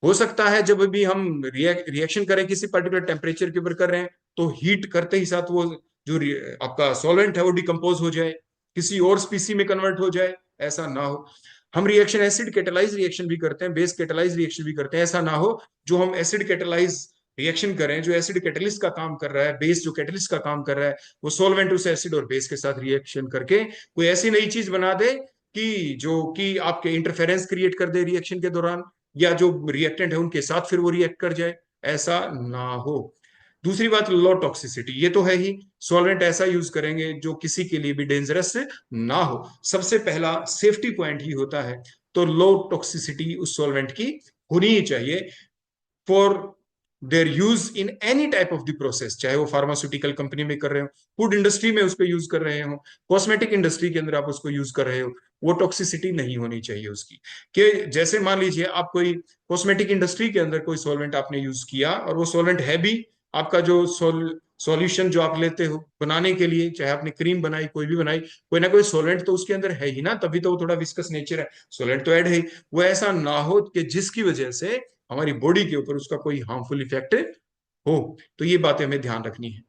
हो सकता है जब भी हम रिएक्शन करें किसी पर्टिकुलर टेम्परेचर के ऊपर कर रहे हैं, तो हीट करते ही साथ वो जो आपका सॉल्वेंट है वो डिकम्पोज हो जाए, किसी और स्पीसी में कन्वर्ट हो जाए, ऐसा ना हो। हम रिएक्शन एसिड कैटालाइज रिएक्शन भी करते हैं, बेस कैटालाइज रिएक्शन भी करते हैं, ऐसा ना हो जो हम एसिड कैटालाइज रिएक्शन करें, जो एसिड कैटलिस्ट का काम कर रहा है, बेस जो कैटलिस्ट का काम कर रहा है, वो सॉल्वेंट उस एसिड और बेस के साथ रिएक्शन करके कोई ऐसी नई चीज बना दे कि आपके इंटरफेरेंस क्रिएट कर दे रिएक्शन के दौरान, या जो रिएक्टेंट है उनके साथ फिर वो रिएक्ट कर जाए, ऐसा ना हो। दूसरी बात, लो टॉक्सिसिटी, ये तो है ही, सॉल्वेंट ऐसा यूज करेंगे जो किसी के लिए भी डेंजरस ना हो। सबसे पहला सेफ्टी पॉइंट ही होता है, तो लो टॉक्सिसिटी उस सॉल्वेंट की होनी ही चाहिए for their use in any type of the process, चाहे वो फार्मास्यूटिकल कंपनी में कर रहे हो, फूड इंडस्ट्री में उसको यूज कर रहे हो, कॉस्मेटिक इंडस्ट्री के अंदर आप उसको यूज कर रहे हो, वो टॉक्सिसिटी नहीं होनी चाहिए उसकी। कि जैसे मान लीजिए आप कोई कॉस्मेटिक इंडस्ट्री के अंदर कोई सॉल्वेंट आपने यूज किया, और वो सॉल्वेंट है भी आपका जो सॉल्यूशन जो आप लेते हो बनाने के लिए, चाहे आपने क्रीम बनाई, कोई भी बनाई, कोई ना कोई सॉल्वेंट तो उसके अंदर है ही ना, तभी तो वो थोड़ा विस्कस नेचर है, सॉल्वेंट तो ऐड है ही। वो ऐसा ना हो कि जिसकी वजह से हमारी बॉडी के ऊपर उसका कोई हार्मफुल इफेक्ट हो। तो ये बातें हमें ध्यान रखनी है।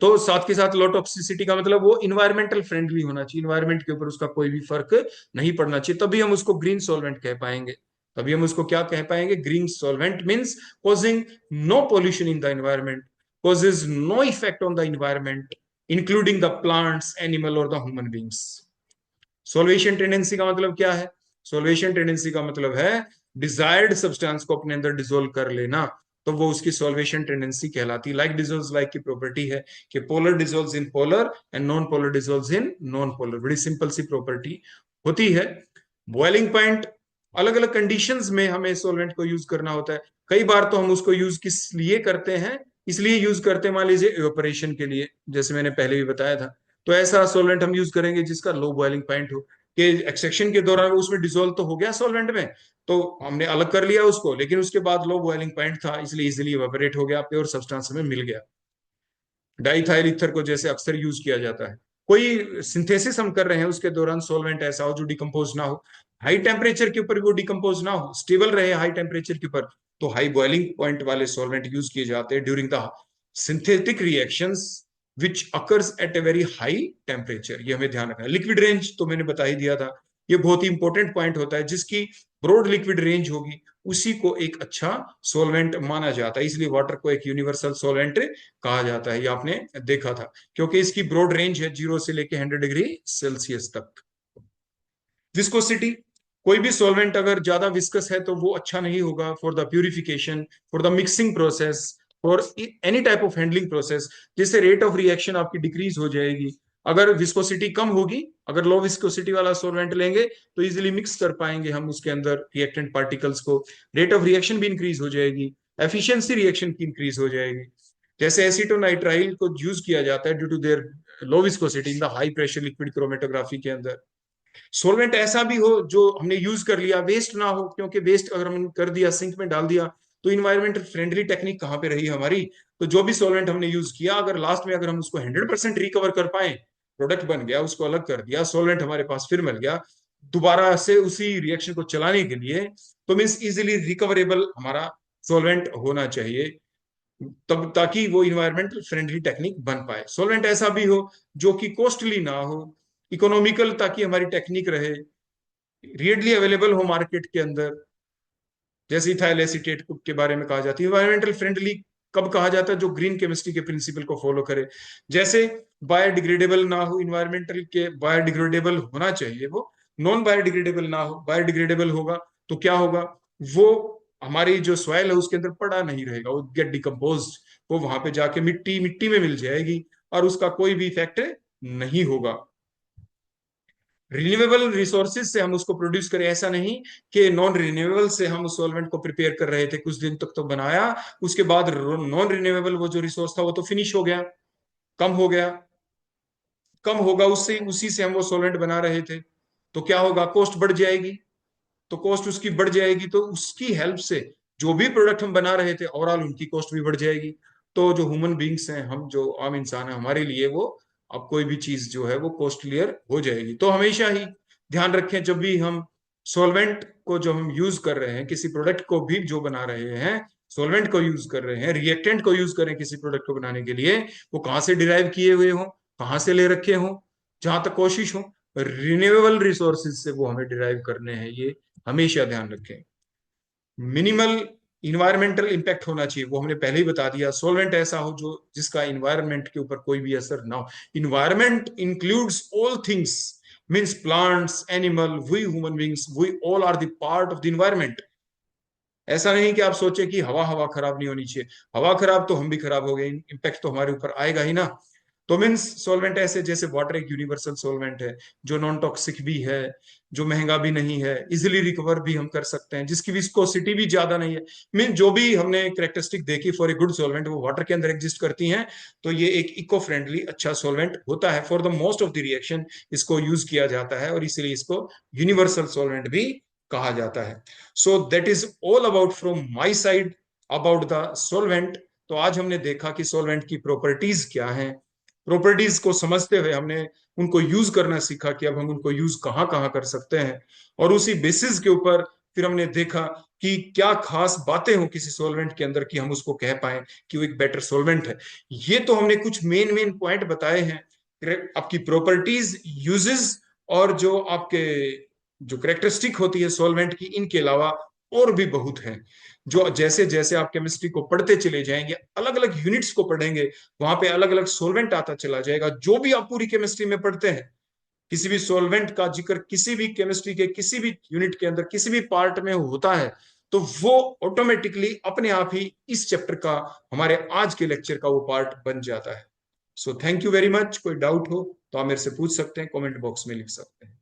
तो साथ के साथ लो टॉक्सिसिटी का मतलब वो इन्वायरमेंटल फ्रेंडली होना चाहिए, इन्वायरमेंट के ऊपर उसका कोई भी फर्क नहीं पड़ना चाहिए, तभी हम उसको ग्रीन सॉल्वेंट कह पाएंगे। तभी हम उसको क्या कह पाएंगे, green solvent means causing no pollution in the environment, causes no effect on the environment, including the plants, animal और the human beings। Solvation tendency का मतलब क्या है? सॉल्वेशन टेंडेंसी का मतलब है डिजायर्ड सब्सटेंस को अपने अंदर डिसोल्व कर लेना, तो वो उसकी सॉल्वेशन टेंडेंसी कहलाती है। लाइक डिसोल्व लाइक की प्रॉपर्टी है कि polar dissolves in polar and non polar dissolves in non polar, बड़ी सिंपल सी प्रॉपर्टी होती है। बॉइलिंग पॉइंट, अलग अलग कंडीशंस में हमें सॉल्वेंट को यूज करना होता है। कई बार तो हम उसको यूज किस लिए करते हैं, इसलिए यूज करते हैं मान लीजिए इवेपोरेशन के लिए, जैसे मैंने पहले भी बताया था। तो ऐसा सॉल्वेंट हम यूज करेंगे जिसका लो बॉइलिंग पॉइंट हो, कि एक्सट्रैक्शन के दौरान उसमें डिसोल्व तो हो गया सॉल्वेंट में, तो हमने अलग कर लिया उसको, लेकिन उसके बाद लो बॉइलिंग पॉइंट था, इसलिए इजिली इवेपोरेट हो गया, प्योर सब्सटेंस में मिल गया। डाइथाइल ईथर को जैसे अक्सर यूज किया जाता है, कोई सिंथेसिस हम कर रहे हैं उसके दौरान सॉल्वेंट ऐसा हो जो डिकम्पोज ना हो, हाई टेम्परेचर के ऊपर भी वो डिकम्पोज ना हो, स्टेबल रहे हाई टेम्परेचर के ऊपर, तो हाई बॉइलिंग पॉइंट वाले सॉल्वेंट यूज किए जाते हैं during the synthetic reactions which occurs at a very high temperature. ये हमें ध्यान रखना है। लिक्विड रेंज तो मैंने बता ही दिया था, ये बहुत ही इंपॉर्टेंट पॉइंट होता है, जिसकी ब्रॉड लिक्विड रेंज होगी उसी को एक अच्छा सॉल्वेंट माना जाता है, इसलिए वाटर को एक यूनिवर्सल सॉल्वेंट कहा जाता है, ये आपने देखा था, क्योंकि इसकी ब्रॉड रेंज है 0 से लेके 100 डिग्री सेल्सियस तक। विस्कोसिटी, कोई भी सॉल्वेंट अगर ज्यादा विस्कस है तो वो अच्छा नहीं होगा for the purification, for the mixing process, for any type of handling process, जिससे रेट ऑफ रिएक्शन आपकी डिक्रीज हो जाएगी। अगर विस्कोसिटी कम होगी, अगर लो विस्कोसिटी वाला सॉल्वेंट लेंगे तो इजीली मिक्स कर पाएंगे हम उसके अंदर रिएक्टेंट पार्टिकल्स को, रेट ऑफ रिएक्शन भी इंक्रीज हो जाएगी, एफिशिएंसी रिएक्शन की इंक्रीज हो जाएगी। जैसे एसीटोनाइट्राइल को यूज किया जाता है due to their low viscosity in the high pressure liquid chromatography के अंदर। सोलवेंट ऐसा भी हो जो हमने यूज कर लिया, वेस्ट ना हो, क्योंकि वेस्ट अगर हमने कर दिया सिंक में डाल दिया तो इन्वायरमेंटल फ्रेंडली टेक्निक कहाँ पे रही हमारी। तो जो भी सोलवेंट हमने यूज किया, अगर लास्ट में अगर हम उसको 100% रिकवर कर पाए, प्रोडक्ट बन गया, उसको अलग कर दिया, सोलवेंट हमारे पास फिर मिल गया दोबारा से उसी रिएक्शन को चलाने के लिए, तो मीन्स इजिली रिकवरेबल हमारा सोलवेंट होना चाहिए, तब ताकि वो इन्वायरमेंटल फ्रेंडली टेक्निक बन पाए। सोलवेंट ऐसा भी हो जो कि कॉस्टली ना हो, इकोनॉमिकल, ताकि हमारी टेक्निक रहे, रियडली अवेलेबल हो मार्केट के अंदर, जैसे इथाइल एसीटेट के बारे में कहा जाती है। इन्वायरमेंटल फ्रेंडली कब कहा जाता है? जो ग्रीन केमिस्ट्री के प्रिंसिपल को फॉलो करे। जैसे बायोडिग्रेडेबल ना हो, इन्वायरमेंटल के बायोडिग्रेडेबल होना चाहिए, वो नॉन बायोडिग्रेडेबल ना हो, बायोडिग्रेडेबल होगा तो क्या होगा, वो हमारी जो सॉइल है उसके अंदर पड़ा नहीं रहेगा, वो गेट डिकम्पोज, वो वहां पे जाके मिट्टी मिट्टी में मिल जाएगी और उसका कोई भी इफेक्ट नहीं होगा। रिन्यूएबल रिसोर्सेज से हम उसको प्रोड्यूस करें, ऐसा नहीं कि नॉन रिन्यूएबल से हम उस सॉल्वेंट को प्रिपेयर कर रहे थे, कुछ दिन तक तो बनाया, उसके बाद नॉन रिन्यूएबल वो जो रिसोर्स था वो तो फिनिश हो गया, कम हो गया, कम होगा, उससे उसी से हम वो सॉल्वेंट बना रहे थे, तो क्या होगा, कॉस्ट बढ़ जाएगी। तो कॉस्ट उसकी बढ़ जाएगी, तो उसकी हेल्प से जो भी प्रोडक्ट हम बना रहे थे ओवरऑल उनकी कॉस्ट भी बढ़ जाएगी। तो जो ह्यूमन बींग्स हैं, हम जो आम इंसान है, हमारे लिए वो अब कोई भी चीज जो है वो कॉस्टलियर हो जाएगी। तो हमेशा ही ध्यान रखें, जब भी हम सॉल्वेंट को जो हम यूज कर रहे हैं, किसी प्रोडक्ट को भी जो बना रहे हैं, सॉल्वेंट को यूज कर रहे हैं, रिएक्टेंट को यूज करें किसी प्रोडक्ट को बनाने के लिए, वो कहाँ से डिराइव किए हुए हों, कहाँ से ले रखे हों, जहां तक कोशिश हो रिन्यूएबल रिसोर्सेज से वो हमें डिराइव करने हैं, ये हमेशा ध्यान रखें। मिनिमल इन्वायरमेंटल इंपैक्ट होना चाहिए, वो हमने पहले ही बता दिया। सॉल्वेंट ऐसा हो जो जिसका इन्वायरमेंट के ऊपर कोई भी असर ना हो। Environment includes all things, means plants, animal, we human beings, we all are the part of the environment. ऐसा नहीं कि आप सोचे कि हवा हवा खराब नहीं होनी चाहिए, हवा खराब तो हम भी खराब हो गए, इम्पैक्ट तो हमारे ऊपर आएगा ही ना। तो मीन्स सॉल्वेंट ऐसे, जैसे वाटर एक यूनिवर्सल सॉल्वेंट है, जो नॉन टॉक्सिक भी है, जो महंगा भी नहीं है, इजिली रिकवर भी हम कर सकते हैं, जिसकी विस्कोसिटी भी ज्यादा नहीं है। मीन जो भी हमने कैरेक्टरिस्टिक देखी फॉर ए गुड सॉल्वेंट वो वाटर के अंदर एग्जिस्ट करती हैं। तो ये एक इको फ्रेंडली अच्छा सॉल्वेंट होता है। For the most of the reaction इसको यूज किया जाता है, और इसीलिए इसको यूनिवर्सल सॉल्वेंट भी कहा जाता है। So that is all about from my side about the solvent. तो आज हमने देखा कि सॉल्वेंट की प्रॉपर्टीज क्या हैं। प्रॉपर्टीज को समझते हुए हमने उनको यूज करना सीखा कि अब हम उनको यूज कहाँ कहाँ कर सकते हैं, और उसी बेसिस के ऊपर फिर हमने देखा कि क्या खास बातें हो किसी सॉल्वेंट के अंदर कि हम उसको कह पाए कि वो एक बेटर सॉल्वेंट है। ये तो हमने कुछ मेन मेन पॉइंट बताए हैं। आपकी प्रॉपर्टीज, यूजेस, और जो आपके जो करेक्टरिस्टिक होती है सॉल्वेंट की, इनके अलावा और भी बहुत हैं, जो जैसे जैसे आप केमिस्ट्री को पढ़ते चले जाएंगे, अलग अलग यूनिट्स को पढ़ेंगे, वहां पे अलग अलग सॉल्वेंट आता चला जाएगा। जो भी आप पूरी केमिस्ट्री में पढ़ते हैं, किसी भी सॉल्वेंट का जिक्र किसी भी केमिस्ट्री के किसी भी यूनिट के अंदर किसी भी पार्ट में होता है, तो वो ऑटोमेटिकली अपने आप ही इस चैप्टर का, हमारे आज के लेक्चर का वो पार्ट बन जाता है। So thank you very much. कोई डाउट हो तो आप मेरे से पूछ सकते हैं, कमेंट बॉक्स में लिख सकते हैं।